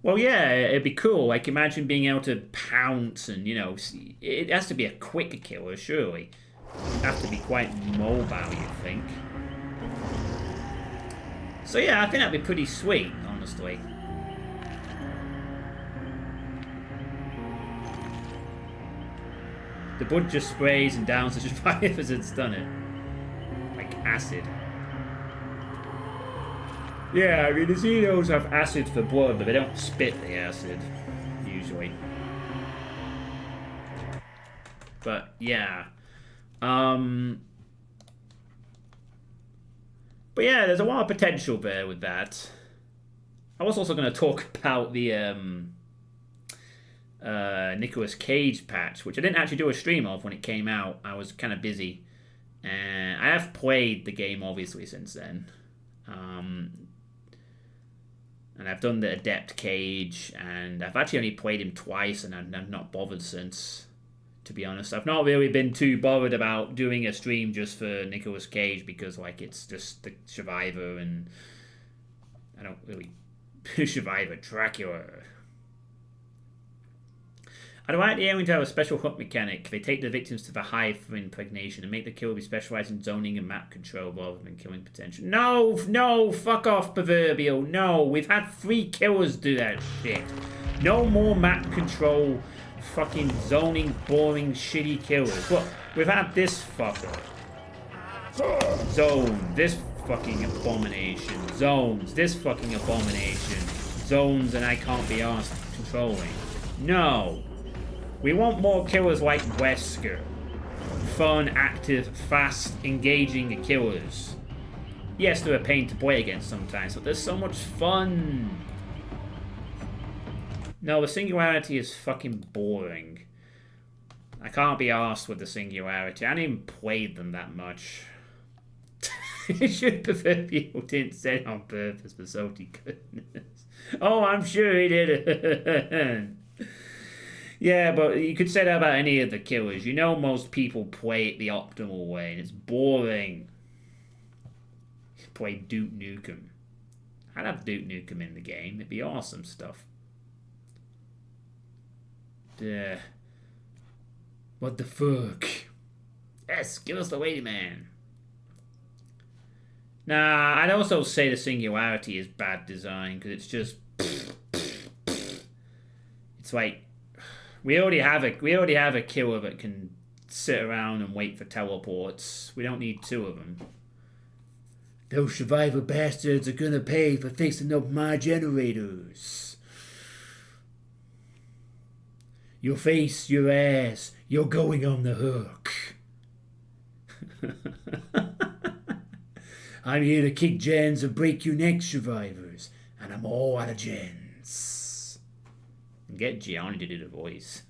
Well, yeah, it'd be cool. Like, imagine being able to pounce and, you know, it has to be a quick killer, surely. It'd have to be quite mobile, you think. So, yeah, I think that'd be pretty sweet, honestly. The blood just sprays and downs the survivors and stun it. Like acid. Yeah, I mean, the Xenos have acid for blood, but they don't spit the acid, usually. But, yeah. But yeah, there's a lot of potential there with that. I was also going to talk about the Nicolas Cage patch, which I didn't actually do a stream of when it came out. I was kind of busy. And I have played the game, obviously, since then. And I've done the Adept Cage, and I've actually only played him twice, and I've not bothered since, to be honest. I've not really been too bothered about doing a stream just for Nicolas Cage, because, like, it's just the Survivor, and I don't really... Survivor, Dracula. I'd like the alien to have a special hook mechanic. They take the victims to the hive for impregnation and make the killer be specialized in zoning and map control rather than killing potential. No, no, fuck off, proverbial. No, we've had 3 killers do that shit. No more map control, fucking zoning, boring, shitty killers. Look, we've had this fucker. Zone, this fucking abomination. Zones, this fucking abomination. Zones, and I can't be asked controlling. No. We want more killers like Wesker. Fun, active, fast, engaging killers. Yes, they're a pain to play against sometimes, but there's so much fun. No, the Singularity is fucking boring. I can't be arsed with the Singularity. I haven't even played them that much. I should prefer people didn't say it on purpose for salty goodness. Oh, I'm sure he did. Yeah, but you could say that about any of the killers. You know most people play it the optimal way, and it's boring. Play Duke Nukem. I'd have Duke Nukem in the game. It'd be awesome stuff. What the fuck? Yes, give us the weighty man. Nah, I'd also say the Singularity is bad design, because it's just... It's like... We already have a killer that can sit around and wait for teleports. We don't need 2 of them. Those survivor bastards are gonna pay for fixing up my generators. Your face, your ass, you're going on the hook. I'm here to kick gens and break your neck, survivors, and I'm all out of gens. Get Gianni to do the voice.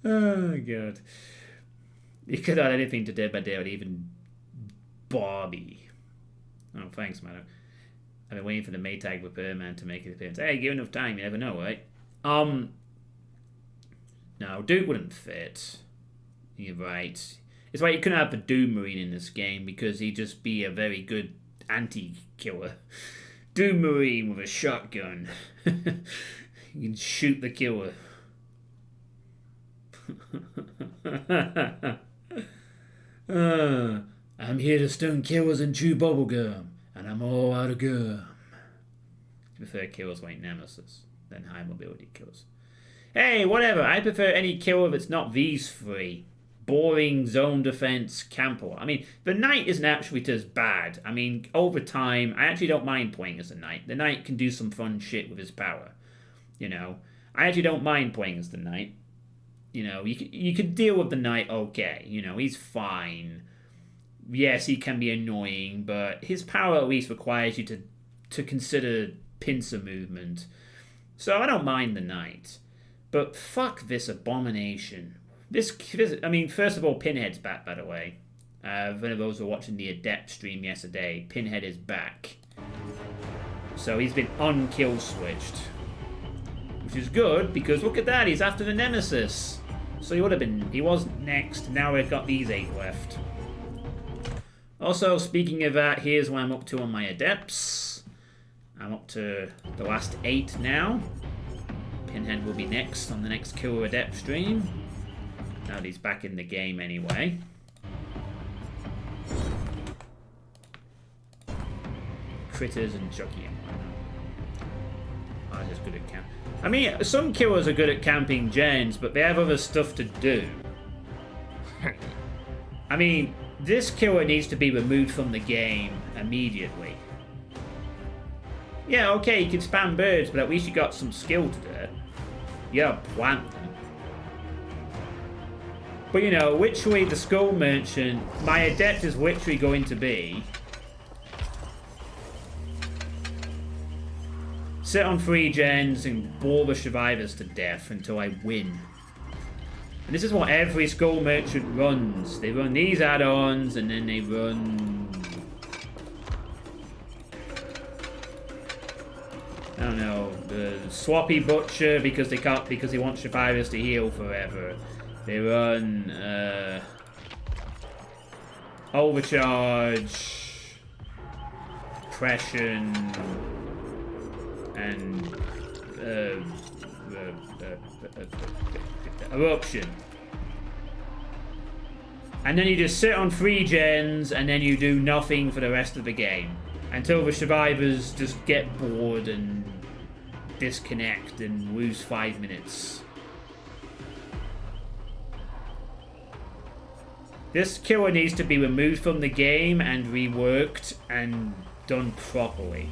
Oh, God. You could add anything to Dead by Daylight, even Bobby. Oh, thanks, man. I've been waiting for the Maytag repairman to make an appearance. Hey, give enough time, you never know, right? No, Duke wouldn't fit. You're right. It's why you couldn't have a Doom Marine in this game, because he'd just be a very good anti-killer. Doom Marine with a shotgun. You can shoot the killer. I'm here to stun killers and chew bubblegum, and I'm all out of gum. I prefer killers like Nemesis than high mobility killers. Hey, whatever, I prefer any killer that's not these three. Boring zone defense camper. I mean, the Knight isn't actually as bad. I mean, over time, I actually don't mind playing as the Knight. The Knight can do some fun shit with his power. You know, I actually don't mind playing as the Knight. You know, you could deal with the Knight okay. You know, he's fine. Yes, he can be annoying, but his power at least requires you to consider pincer movement. So I don't mind the Knight. But fuck this abomination. This, I mean, first of all, Pinhead's back, by the way. For those who were watching the Adept stream yesterday, Pinhead is back. So he's been unkill switched. Which is good, because look at that, he's after the Nemesis. So he was next, now we've got these 8 left. Also, speaking of that, here's what I'm up to on my Adepts. I'm up to the last 8 now. Pinhead will be next on the next Killer Adept stream. Now that he's back in the game anyway. Critters and Chucky and whatnot. Oh, he's good at camp. I mean, some killers are good at camping gens, but they have other stuff to do. I mean, this killer needs to be removed from the game immediately. Yeah, okay, you can spam birds, but at least you got some skill to do it. You gotta plant them. But you know, literally the Skull Merchant, my Adept is literally going to be sit on 3 gens and bore the survivors to death until I win. And this is what every Skull Merchant runs. They run these add-ons and then they run, I don't know, the Sloppy Butcher because they want survivors to heal forever. They run Overcharge, Depression, and Eruption. And then you just sit on 3 gens and then you do nothing for the rest of the game. Until the survivors just get bored and disconnect and lose 5 minutes. This killer needs to be removed from the game and reworked and done properly.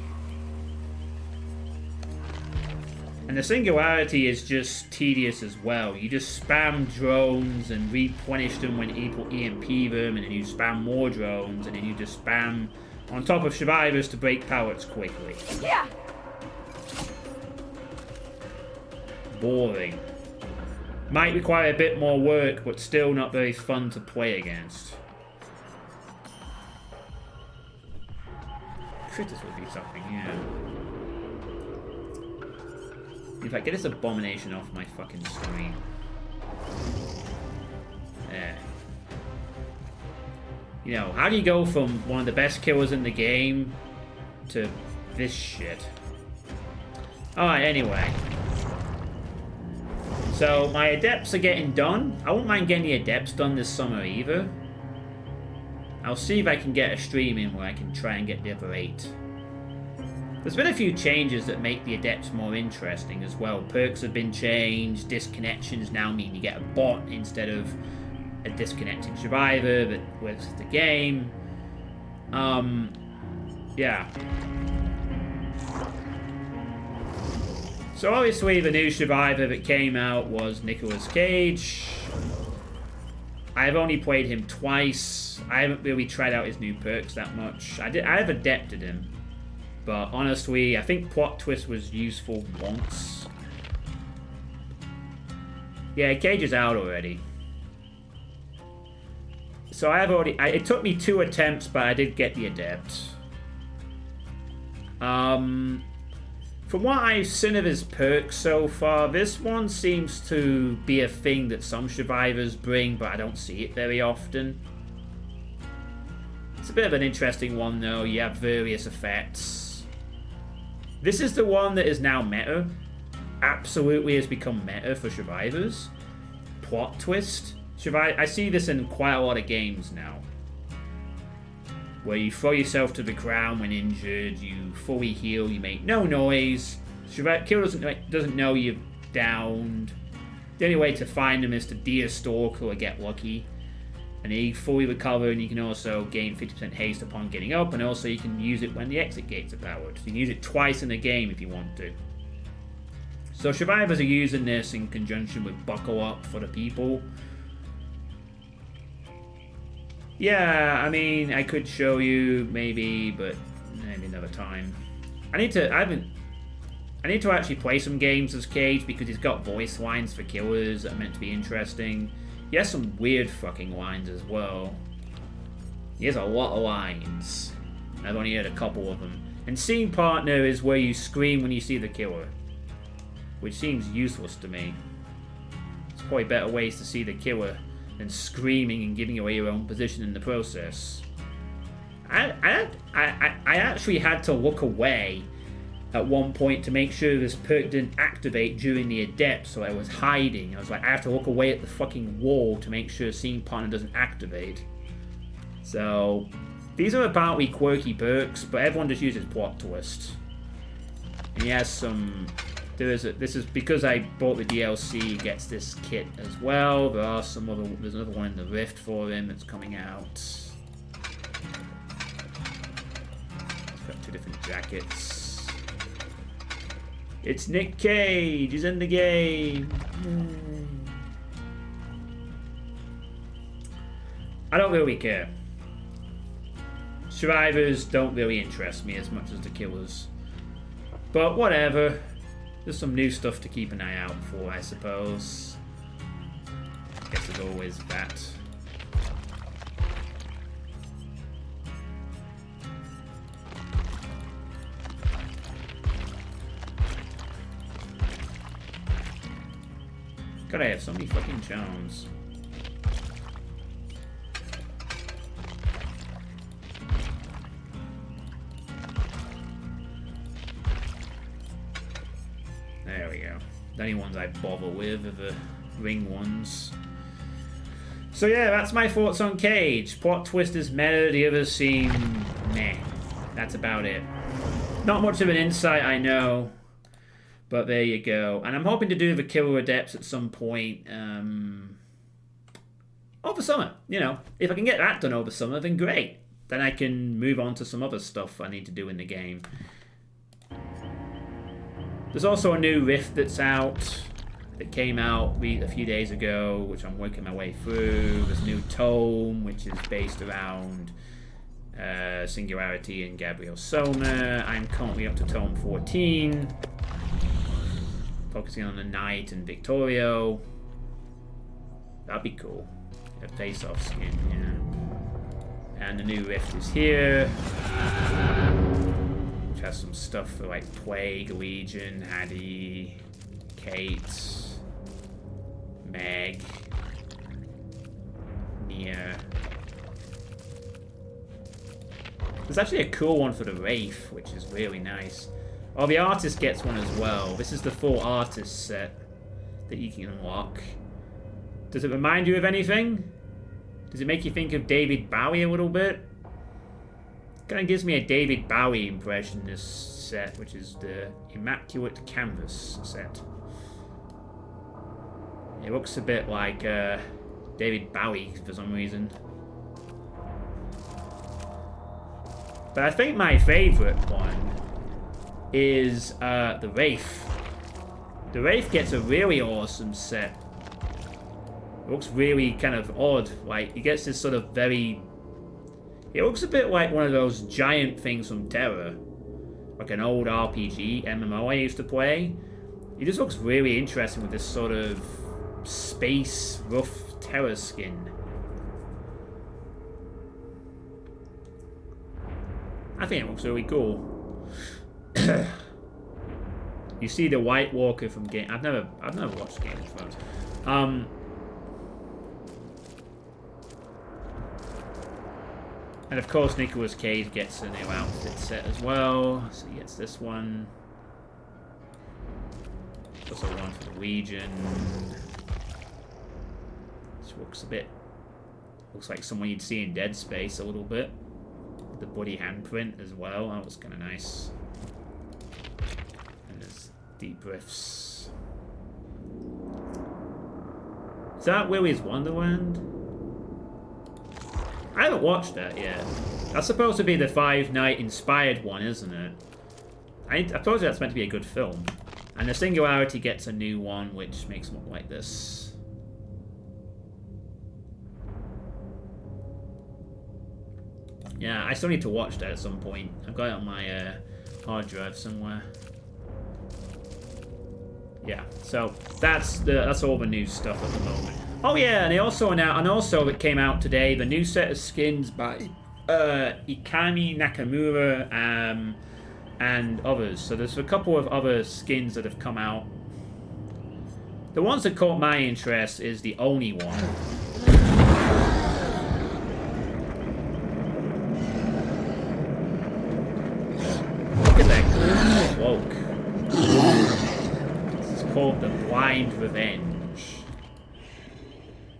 And the Singularity is just tedious as well. You just spam drones and replenish them when people EMP them, and then you spam more drones, and then you just spam on top of survivors to break pallets quickly. Yeah. Boring. Might require a bit more work, but still not very fun to play against. Critters would be something, yeah. In fact, get this abomination off my fucking screen. There. You know, how do you go from one of the best killers in the game to this shit? Alright, anyway. So, my Adepts are getting done. I won't mind getting the Adepts done this summer either. I'll see if I can get a stream in where I can try and get the other 8. There's been a few changes that make the Adepts more interesting as well. Perks have been changed. Disconnections now mean you get a bot instead of a disconnected survivor that works the game. Yeah. So obviously the new survivor that came out was Nicolas Cage. I've only played him twice. I haven't really tried out his new perks that much. I have adapted him. But honestly, I think Plot Twist was useful once. Yeah, Cage is out already. So I have already... it took me 2 attempts, but I did get the Adept. From what I've seen of his perks so far, this one seems to be a thing that some survivors bring, but I don't see it very often. It's a bit of an interesting one, though. You have various effects. This is the one that is now meta. Absolutely has become meta for survivors. Plot twist. I see this in quite a lot of games now. Where you throw yourself to the ground when injured, you fully heal, you make no noise. Killer doesn't know you're downed. The only way to find him is to deer-stalk or get lucky. And you fully recover, and you can also gain 50% haste upon getting up, and also you can use it when the exit gates are powered. So you can use it twice in the game if you want to. So survivors are using this in conjunction with Buckle Up for the people. Yeah, I mean, I could show you maybe, but maybe another time. I need to actually play some games as Cage because he's got voice lines for killers that are meant to be interesting. He has some weird fucking lines as well. He has a lot of lines. I've only heard a couple of them. And Scene Partner is where you scream when you see the killer, which seems useless to me. There's probably better ways to see the killer than screaming and giving away your own position in the process. I actually had to look away at one point to make sure this perk didn't activate during the Adept, so I was hiding. I was like, I have to look away at the fucking wall to make sure Scene Partner doesn't activate. So, these are apparently quirky perks, but everyone just uses Plot Twist. And he has some... This is because I bought the DLC, he gets this kit as well. There's another one in the Rift for him that's coming out. It's got 2 different jackets. It's Nick Cage, he's in the game. I don't really care. Survivors don't really interest me as much as the killers. But whatever. There's some new stuff to keep an eye out for, I suppose. Guess there's always that. God, I have so many fucking charms. There we go. The only ones I bother with are the ring ones. So yeah, that's my thoughts on Cage. Plot twist is meta, the others seem meh. That's about it. Not much of an insight, I know. But there you go. And I'm hoping to do the Killer Adepts at some point. Over summer. You know, if I can get that done over summer, then great. Then I can move on to some other stuff I need to do in the game. There's also a new Rift that's out, that came out a few days ago, which I'm working my way through. There's a new Tome, which is based around Singularity and Gabriel Soma. I'm currently up to Tome 14, focusing on the Knight and Victorio. That'd be cool. A face-off skin, yeah. And the new Rift is here. Has some stuff for like Plague, Legion, Hattie, Kate, Meg, Nia. There's actually a cool one for the Wraith, which is really nice. Oh, the Artist gets one as well. This is the full Artist set that you can unlock. Does it remind you of anything? Does it make you think of David Bowie a little bit? Kind of gives me a David Bowie impression, this set, which is the Immaculate Canvas set. It looks a bit like David Bowie for some reason. But I think my favourite one is the Wraith. The Wraith gets a really awesome set. It looks really kind of odd. Like, he gets this sort of very... It looks a bit like one of those giant things from Terra. Like an old RPG, MMO I used to play. It just looks really interesting with this sort of space rough Terra skin. I think it looks really cool. You see the White Walker from Game. I've never watched Game of Thrones. And of course, Nicolas Cage gets a new outfit set as well. So he gets this one. Also one for the Legion. This looks looks like someone you'd see in Dead Space a little bit. The Buddy handprint as well. That was kind of nice. And there's deep riffs. Is that Willy's Wonderland? I haven't watched that yet. That's supposed to be the Five Night inspired one, isn't it? I suppose that's meant to be a good film. And the Singularity gets a new one, which makes them look like this. Yeah, I still need to watch that at some point. I've got it on my hard drive somewhere. Yeah, so that's all the new stuff at the moment. Oh yeah, and they also announced, and also it came out today, the new set of skins by Ikami Nakamura and others. So there's a couple of other skins that have come out. The ones that caught my interest is the Oni one. Look at that cloak. This is called the Blind Revenge.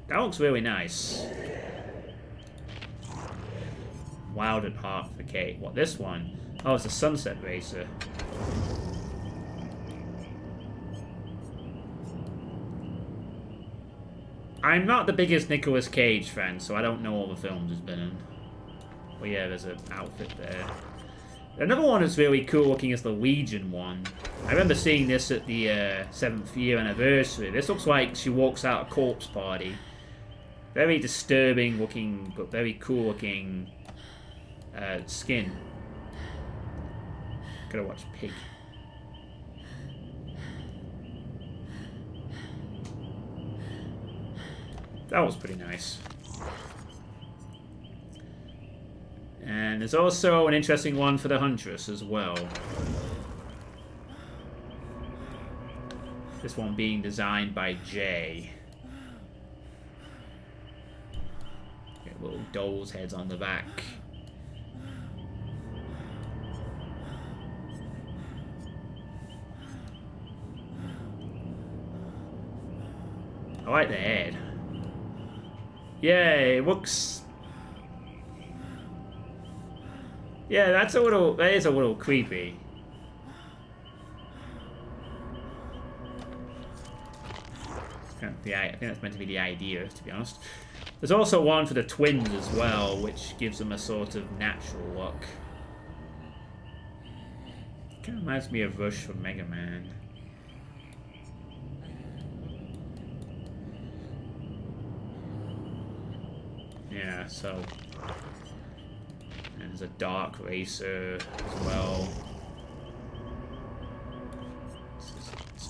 That looks really nice. Wild at Heart for Kate. What, this one? Oh, it's a Sunset Racer. I'm not the biggest Nicolas Cage fan, so I don't know all the films he's been in. But yeah, there's an outfit there. Another one that's really cool looking is the Legion one. I remember seeing this at the 7th year anniversary. This looks like she walks out a corpse party. Very disturbing looking, but very cool looking skin. Gotta watch Pig. That was pretty nice. And there's also an interesting one for the Huntress as well. This one being designed by Jay. Get little dolls' heads on the back. I like the head. Yeah, it looks... Yeah, that is a little creepy. I think that's meant to be the idea, to be honest. There's also one for the twins as well, which gives them a sort of natural look. Kind of reminds me of Rush from Mega Man. Yeah, so... And there's a Dark Racer as well.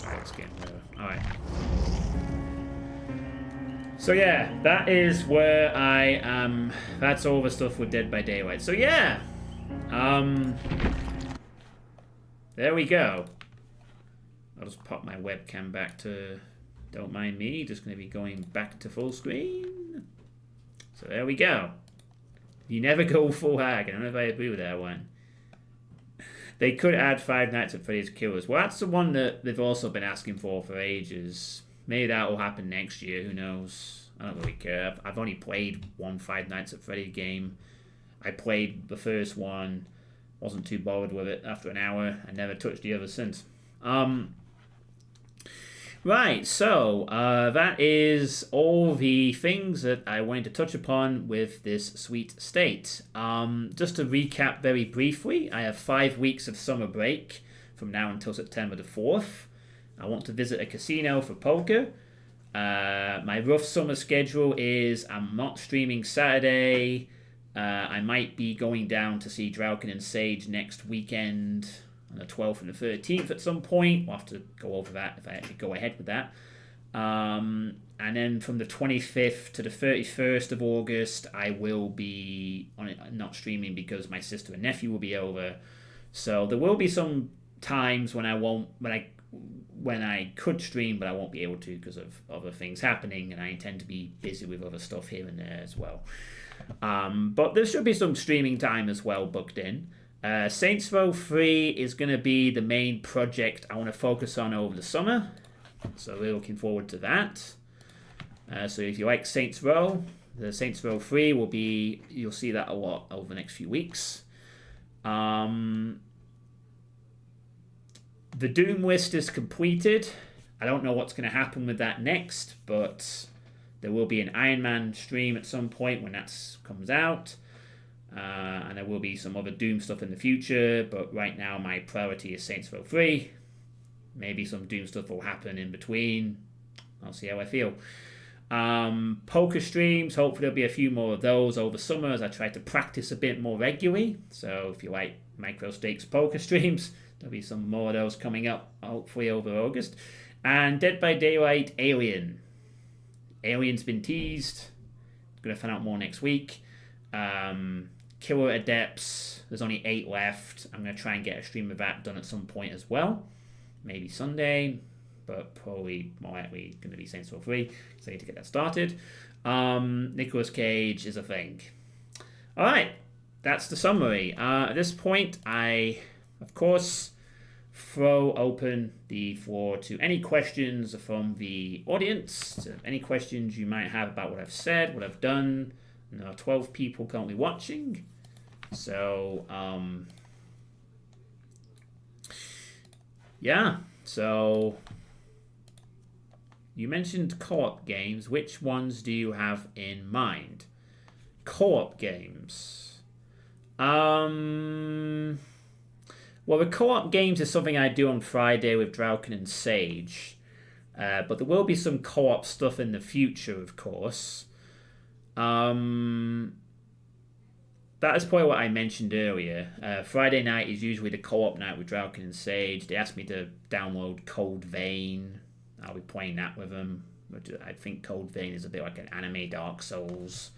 Let's get there. Alright. So yeah, that is where I am. That's all the stuff with Dead by Daylight. So yeah. There we go. I'll just pop my webcam back to... Don't mind me, just going to be going back to full screen. So there we go. You never go full hag. I don't know if I agree with that one. They could add Five Nights at Freddy's Killers. Well, that's the one that they've also been asking for ages. Maybe that will happen next year. Who knows? I don't really care. I've only played one Five Nights at Freddy's game. I played the first one. Wasn't too bothered with it after an hour. I never touched the other since. Right, so that is all the things that I wanted to touch upon with this sweet state. Just to recap very briefly, I have 5 weeks of summer break from now until September the 4th. I want to visit a casino for poker. My rough summer schedule is I'm not streaming Saturday. I might be going down to see Drauken and Sage next weekend. On the 12th and the 13th at some point. We'll have to go over that if I actually go ahead with that. And then from the 25th to the 31st of August, I will be on it, not streaming because my sister and nephew will be over. So there will be some times when I could stream, but I won't be able to because of other things happening, and I intend to be busy with other stuff here and there as well. But there should be some streaming time as well booked in. Saints Row 3 is going to be the main project I want to focus on over the summer. So we're looking forward to that. So if you like Saints Row, the Saints Row 3 will be, you'll see that a lot over the next few weeks. The Doom list is completed. I don't know what's going to happen with that next, but there will be an Iron Man stream at some point when that comes out. And there will be some other Doom stuff in the future, but right now my priority is Saints Row 3. Maybe some Doom stuff will happen in between. I'll see how I feel. Poker streams, hopefully there'll be a few more of those over summer as I try to practice a bit more regularly. So if you like micro stakes poker streams, there'll be some more of those coming up hopefully over August. And Dead by Daylight Alien. Alien's been teased. Gonna find out more next week. Killer Adepts, there's only 8 left. I'm gonna try and get a stream of that done at some point as well. Maybe Sunday, but probably more likely going to be Saints Row 3, so I need to get that started. Nicolas Cage is a thing. Alright, that's the summary. At this point, I, of course, throw open the floor to any questions from the audience, to any questions you might have about what I've said, what I've done. There are 12 people currently watching, so yeah, so you mentioned co-op games. Which ones do you have in mind? Co-op games. Well, the co-op games is something I do on Friday with Drauken and Sage. But there will be some co-op stuff in the future, of course. That is probably what I mentioned earlier. Friday night is usually the co-op night with Drauken and Sage. They asked me to download Cold Vein. I'll be playing that with them. I think Cold Vein is a bit like an anime Dark Souls.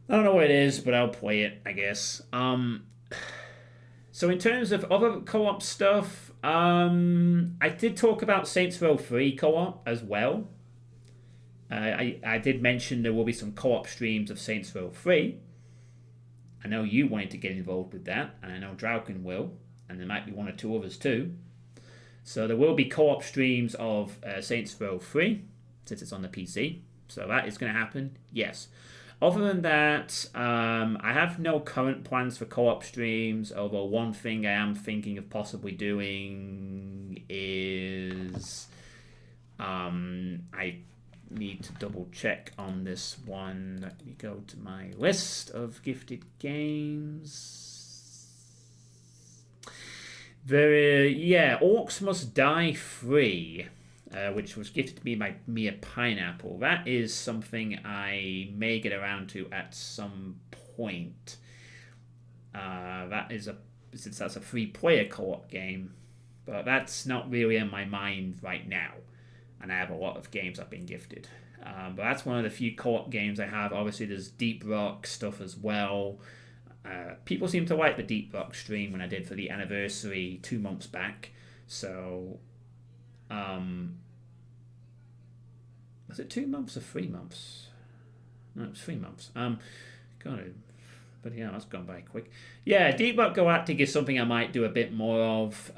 I don't know what it is, but I'll play it, I guess. So in terms of other co-op stuff, I did talk about Saints Row 3 co-op as well. I did mention there will be some co-op streams of Saints Row 3. I know you wanted to get involved with that, and I know Drauken will, and there might be one or two others too. So there will be co-op streams of Saints Row 3, since it's on the PC. So that is going to happen, yes. Other than that, I have no current plans for co-op streams, although one thing I am thinking of possibly doing is I need to double check on this one. Let me go to my list of gifted games. Orcs Must Die 3, which was gifted to me by Mia Pineapple. That is something I may get around to at some point. Since that's a free-player co-op game, but that's not really in my mind right now. And I have a lot of games I've been gifted. But that's one of the few co-op games I have. Obviously, there's Deep Rock stuff as well. People seem to like the Deep Rock stream when I did for the anniversary 2 months back. So, was it 2 months or 3 months? No, it was 3 months. But yeah, that's gone by quick. Yeah, Deep Rock Galactic is something I might do a bit more of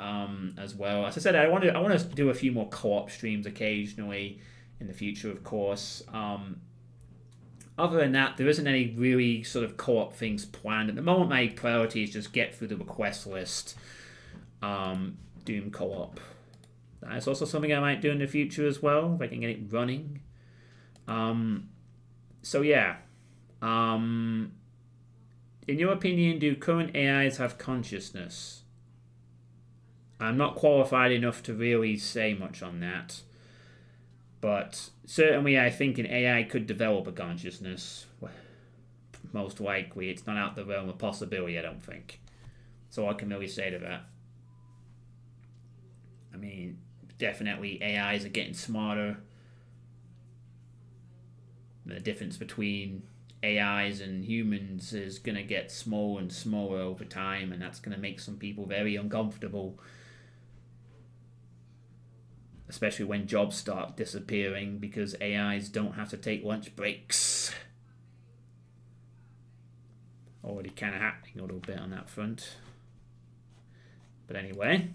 as well. As I said, I want to do a few more co-op streams occasionally in the future, of course. Other than that, there isn't any really sort of co-op things planned. At the moment, my priority is just get through the request list. Doom co-op. That's also something I might do in the future as well, if I can get it running. So yeah. In your opinion, do current AIs have consciousness? I'm not qualified enough to really say much on that. But certainly I think an AI could develop a consciousness. Most likely. It's not out the realm of possibility, I don't think. That's all I can really say to that. I mean, definitely AIs are getting smarter. The difference between AIs and humans is going to get smaller and smaller over time, and that's going to make some people very uncomfortable, especially when jobs start disappearing because AIs don't have to take lunch breaks. Already kind of happening a little bit on that front. But anyway,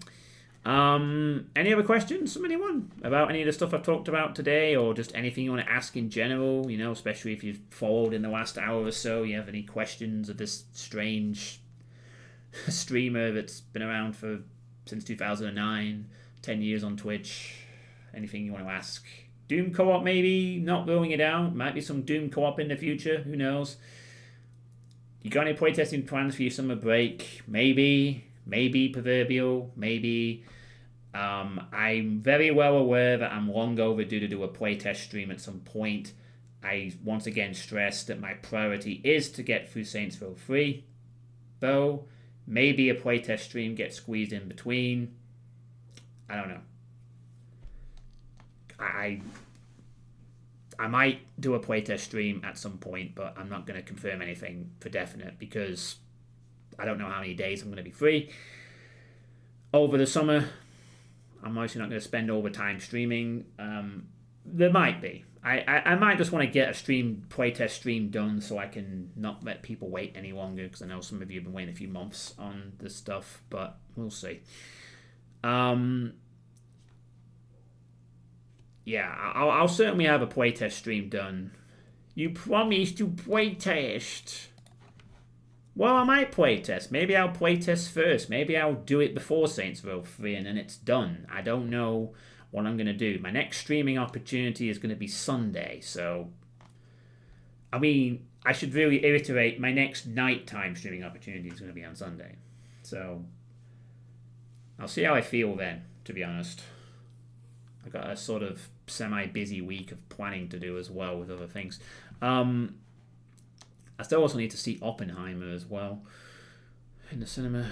any other questions from anyone about any of the stuff I've talked about today, or just anything you want to ask in general, you know, especially if you've followed in the last hour or so, you have any questions of this strange streamer that's been around since 2009, 10 years on Twitch, anything you want to ask. Doom co-op maybe, not ruling it out, might be some Doom co-op in the future, who knows. You got any playtesting plans for your summer break? Maybe proverbial, maybe. I'm very well aware that I'm long overdue to do a playtest stream at some point. I once again stress that my priority is to get through Saints Row 3, though maybe a playtest stream gets squeezed in between. I don't know. I might do a playtest stream at some point, but I'm not going to confirm anything for definite because I don't know how many days I'm going to be free over the summer. I'm obviously not going to spend all the time streaming. There might be. I might just want to get a playtest stream done so I can not let people wait any longer, because I know some of you have been waiting a few months on this stuff, but we'll see. Yeah, I'll certainly have a playtest stream done. You promised to playtest. Well, I might playtest. Maybe I'll playtest first. Maybe I'll do it before Saints Row 3 and then it's done. I don't know what I'm going to do. My next streaming opportunity is going to be Sunday, so... I mean, I should really reiterate, my next nighttime streaming opportunity is going to be on Sunday. So, I'll see how I feel then, to be honest. I've got a sort of semi-busy week of planning to do as well with other things. I still also need to see Oppenheimer as well in the cinema.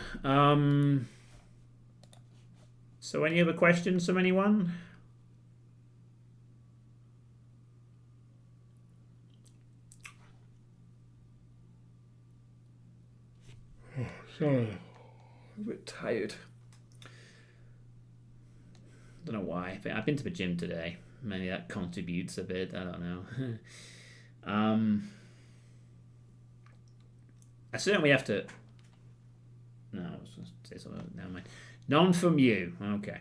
So any other questions from anyone? Oh, sorry. I'm a bit tired. Don't know why. I've been to the gym today. Maybe that contributes a bit. I don't know. I certainly have to... No, I was going to say something. Never mind. None from you. Okay.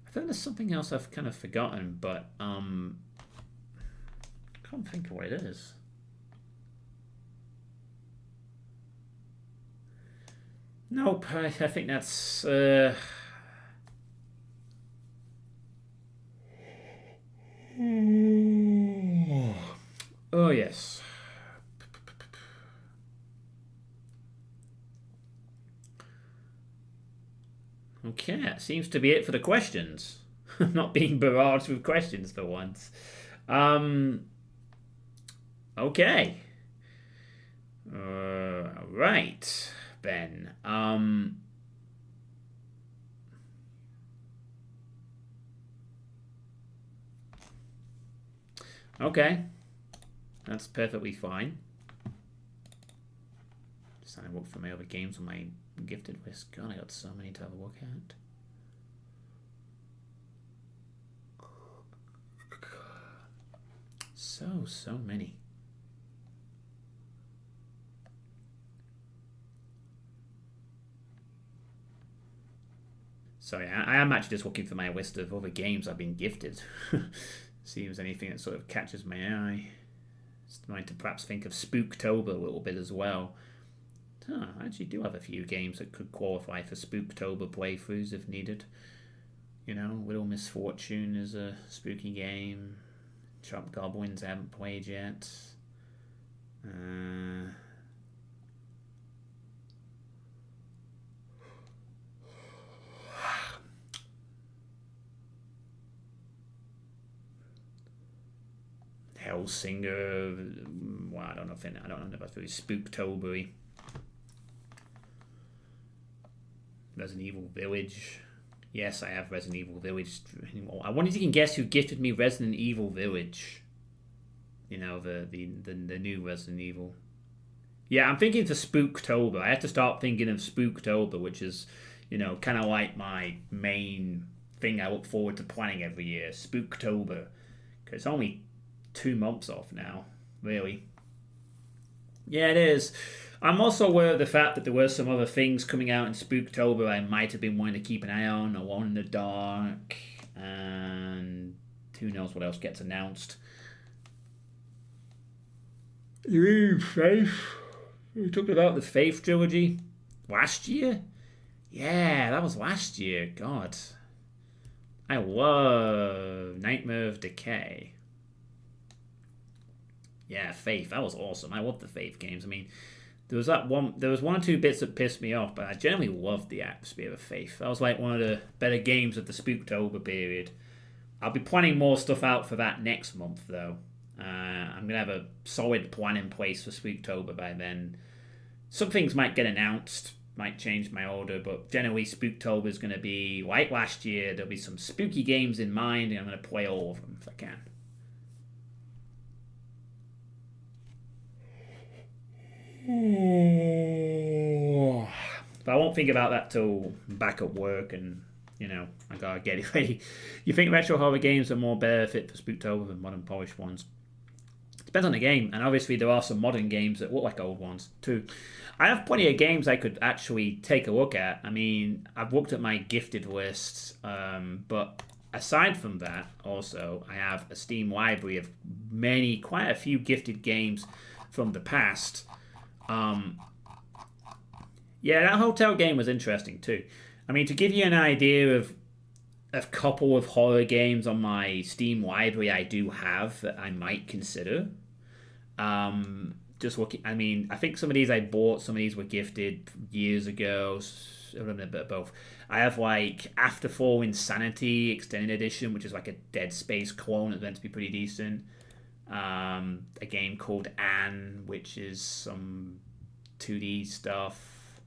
I think there's something else I've kind of forgotten, but I can't think of what it is. Nope, I think that's... Oh, yes. Okay, that seems to be it for the questions. I'm not being barraged with questions for once. Okay. Right, Ben. Okay. That's perfectly fine. Just trying to look for my other games on my gifted list. God, I got so many to have a look at. So many. Sorry, I am actually just looking for my list of other games I've been gifted. See if there's anything that sort of catches my eye. Trying to perhaps think of Spooktober a little bit as well. I actually do have a few games that could qualify for Spooktober playthroughs if needed. You know, Little Misfortune is a spooky game. Sharp Goblins I haven't played yet. Hellsinger. Well, I don't know if that's really Spooktobery. Resident Evil Village. Yes, I have Resident Evil Village. I wonder if you can guess who gifted me Resident Evil Village. You know, the new Resident Evil. Yeah, I'm thinking for Spooktober. I have to start thinking of Spooktober, which is, you know, kind of like my main thing I look forward to planning every year. Spooktober. Because it's only 2 months off now, really. Yeah, it is. I'm also aware of the fact that there were some other things coming out in Spooktober I might have been wanting to keep an eye on. Alone in the Dark. And who knows what else gets announced. You mean Faith? We talked about the Faith trilogy last year? Yeah, that was last year. God. I love Nightmare of Decay. Yeah, Faith. That was awesome. I love the Faith games. I mean, there was one or two bits that pissed me off, but I generally loved the atmosphere of Faith. That was like one of the better games of the Spooktober period. I'll be planning more stuff out for that next month, though. I'm going to have a solid plan in place for Spooktober by then. Some things might get announced, might change my order, but generally Spooktober is going to be like last year. There'll be some spooky games in mind, and I'm going to play all of them if I can. But I won't think about that till back at work, and you know, I gotta get it ready. You think retro horror games are more better fit for Spooktober than modern polished ones? Depends on the game, and obviously there are some modern games that look like old ones too. I have plenty of games I could actually take a look at. I mean, I've looked at my gifted lists, but aside from that, also I have a Steam library of quite a few gifted games from the past. Yeah, that hotel game was interesting too. I mean, to give you an idea of a couple of horror games on my Steam library I do have that I might consider. Just looking, I mean, I think some of these I bought, some of these were gifted years ago. A bit of both. I have like Afterfall Insanity Extended Edition, which is like a Dead Space clone. It's meant to be pretty decent. A game called Anne, which is some 2D stuff.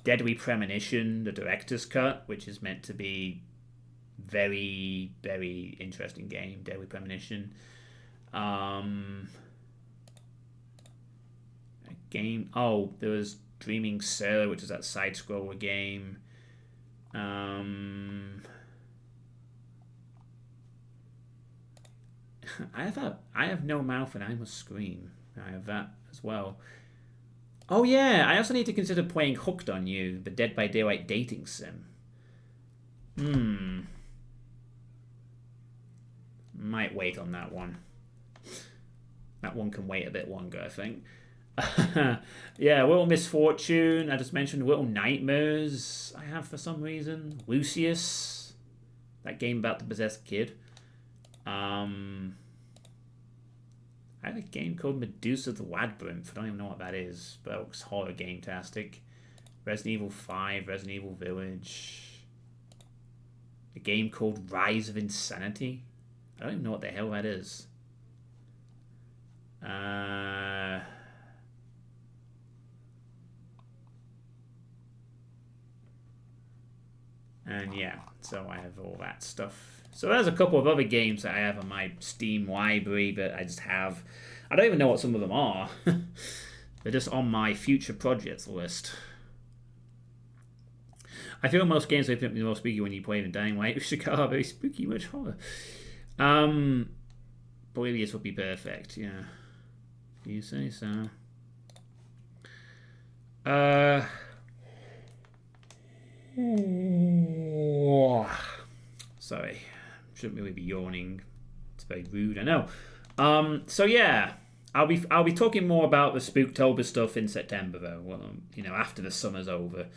Deadly Premonition, the director's cut, which is meant to be very, very interesting game. Deadly Premonition. A game. Oh, there was Dreaming Sailor, which is that side scroller game. I have No Mouth and I Must Scream. I have that as well. Oh yeah, I also need to consider playing Hooked on You, the Dead by Daylight dating sim. Might wait on that one. That one can wait a bit longer, I think. Yeah, Little Misfortune. I just mentioned Little Nightmares. I have for some reason. Lucius. That game about the possessed kid. I have a game called Medusa the Labyrinth. I don't even know what that is, but it looks horror game-tastic. Resident Evil 5, Resident Evil Village. A game called Rise of Insanity. I don't even know what the hell that is. And yeah, so I have all that stuff. So there's a couple of other games that I have on my Steam library, but I just have... I don't even know what some of them are. They're just on my future projects list. I feel most games are the most spooky when you play them. Dying Light, Chicago, very spooky, much horror. Oblivious would be perfect, yeah. Do you say so? Sorry. Shouldn't really be yawning. It's very rude, I know. So yeah, I'll be talking more about the Spooktober stuff in September though. Well, you know, after the summer's over,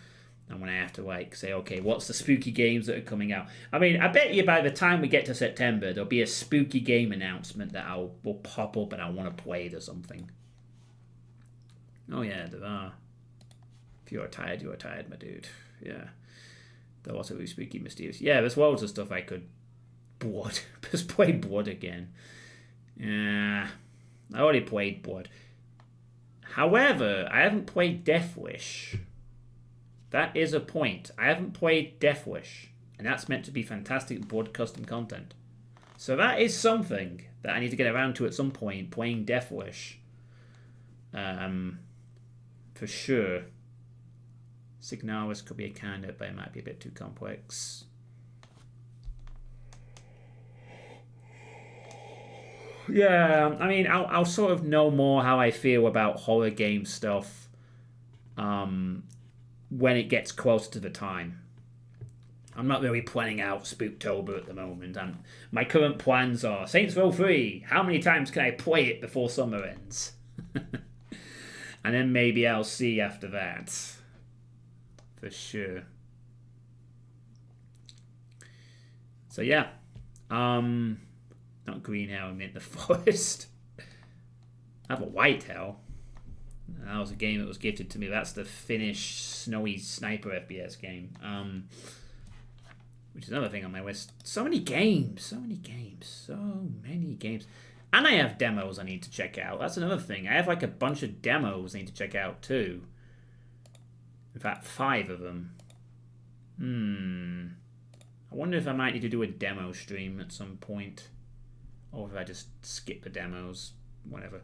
and when I have to like say, okay, what's the spooky games that are coming out? I mean, I bet you by the time we get to September, there'll be a spooky game announcement that will pop up and I want to play it or something. Oh yeah, there are. If you are tired, you are tired, my dude. Yeah, there also be spooky, mysterious. Yeah, there's loads of stuff I could. Blood. Just play Blood again. Yeah, I already played Blood. However, I haven't played Death Wish. That is a point. I haven't played Death Wish, and that's meant to be fantastic board custom content. So that is something that I need to get around to at some point, playing Death Wish. For sure. Signalis could be a candidate, but it might be a bit too complex. Yeah, I mean, I'll sort of know more how I feel about horror game stuff when it gets closer to the time. I'm not really planning out Spooktober at the moment. My current plans are Saints Row 3. How many times can I play it before summer ends? And then maybe I'll see after that. For sure. So yeah. Not green hell, I meant the forest. I have a white hell. That was a game that was gifted to me. That's the Finnish snowy sniper FPS game. Which is another thing on my list. So many games. And I have demos I need to check out. That's another thing. I have like a bunch of demos I need to check out too. In fact, 5 of them. I wonder if I might need to do a demo stream at some point. Or if I just skip the demos. Whatever.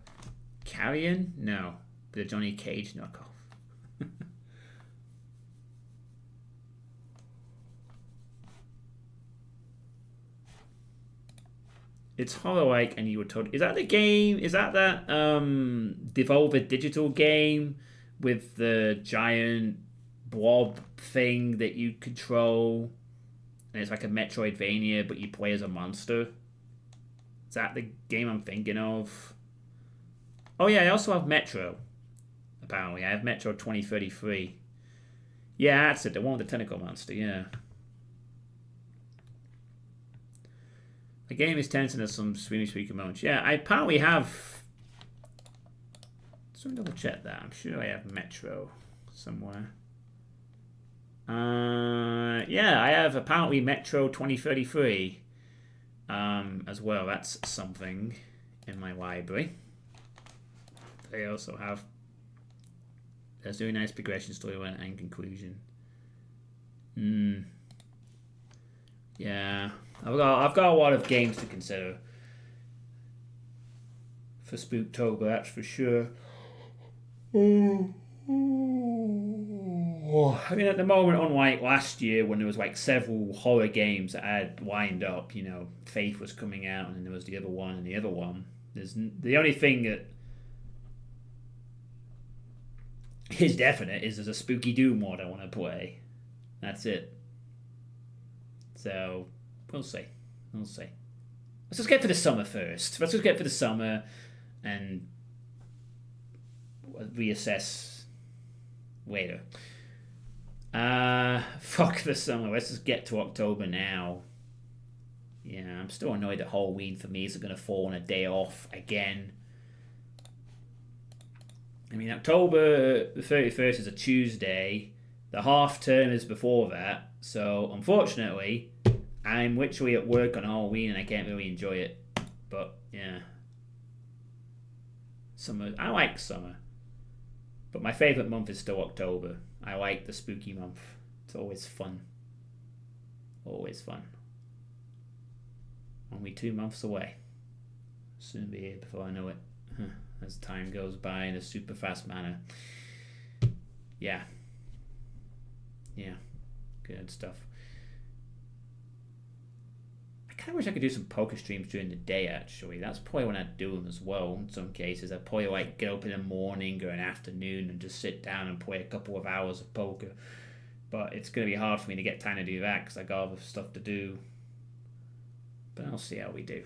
Carrion? No. The Johnny Cage knockoff. It's Hollow-like, and you were told... Is that the game? Is that Devolver Digital game with the giant blob thing that you control? And it's like a Metroidvania, but you play as a monster? Is that the game I'm thinking of? Oh yeah, I also have Metro. Apparently, I have Metro 2033. Yeah, that's it. The one with the tentacle monster, yeah. The game is tense and there's some Swedish speaker moments. Yeah, I apparently have... Let's double check that. I'm sure I have Metro somewhere. Yeah, I have apparently Metro 2033 as well. That's something in my library. They also have... There's doing nice progression, storyline, and conclusion. Yeah, I've got a lot of games to consider for Spooktober, that's for sure. I mean, at the moment, unlike last year when there was like several horror games that I had lined up, you know, Faith was coming out, and then there was the other one and the other one. There's the only thing that is definite is there's a Spooky Doom mod I want to play. That's it. So, we'll see. Let's just get for the summer first. Let's just get for the summer and reassess later. Fuck the summer. Let's just get to October now. Yeah, I'm still annoyed that Halloween for me is going to fall on a day off again. I mean, October the 31st is a Tuesday. The half term is before that. So, unfortunately, I'm literally at work on Halloween and I can't really enjoy it. But, yeah. Summer. I like summer. But my favourite month is still October. I like the spooky month. It's always fun. Always fun. Only 2 months away. Soon be here before I know it. As time goes by in a super fast manner. Yeah. Yeah. Good stuff. I kind of wish I could do some poker streams during the day, actually. That's probably when I'd do them as well. In some cases, I'd probably like get up in the morning or an afternoon and just sit down and play a couple of hours of poker. But it's going to be hard for me to get time to do that because I got other stuff to do. But I'll see how we do.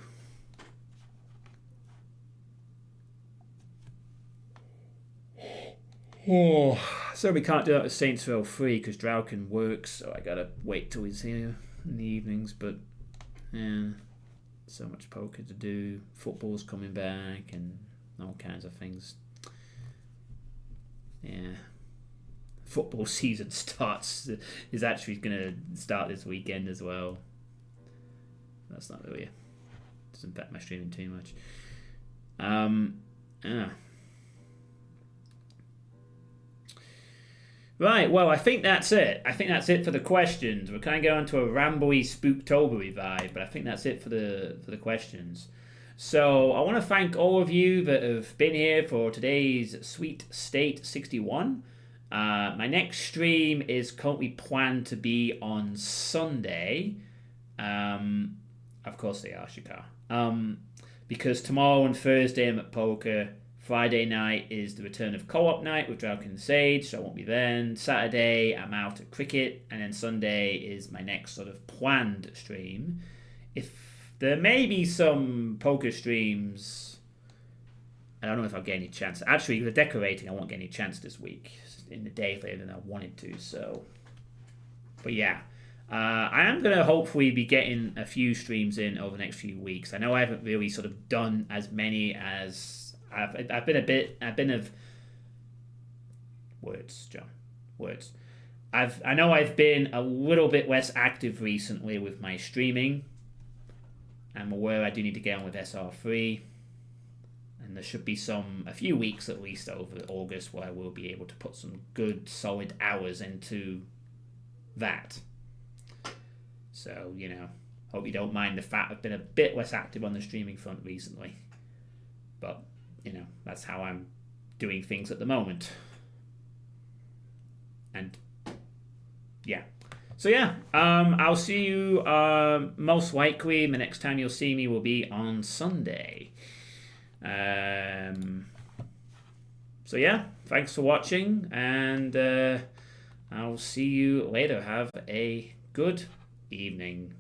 Oh, so we can't do that with Saints Row 3 because Drowkin works, so I gotta wait till he's here in the evenings. But yeah, so much poker to do. Football's coming back and all kinds of things. Yeah, football season is actually gonna start this weekend as well. That's not really doesn't affect my streaming too much. Yeah. Right, well, I think that's it. I think that's it for the questions. We're kind of going to a rambly, spooktobery vibe, but I think that's it for the questions. So I want to thank all of you that have been here for today's Sweet State 61. My next stream is currently planned to be on Sunday. Of course they are, Shikar. Because tomorrow and Thursday I'm at poker. Friday night is the return of co-op night with Drowkin Sage, so I won't be then. Saturday I'm out at cricket, and then Sunday is my next sort of planned stream. If there may be some poker streams, I don't know if I'll get any chance. Actually, the decorating I won't get any chance this week in the day later than I wanted to. So, but yeah. I am going to hopefully be getting a few streams in over the next few weeks. I know I haven't really sort of done as many as I've been of words, John. Words. I know I've been a little bit less active recently with my streaming. I'm aware I do need to get on with SR3. And there should be a few weeks at least over August where I will be able to put some good solid hours into that. So, hope you don't mind the fact I've been a bit less active on the streaming front recently. But, that's how I'm doing things at the moment. And, yeah. So, yeah, I'll see you most likely. The next time you'll see me will be on Sunday. So, yeah, thanks for watching. And I'll see you later. Have a good evening.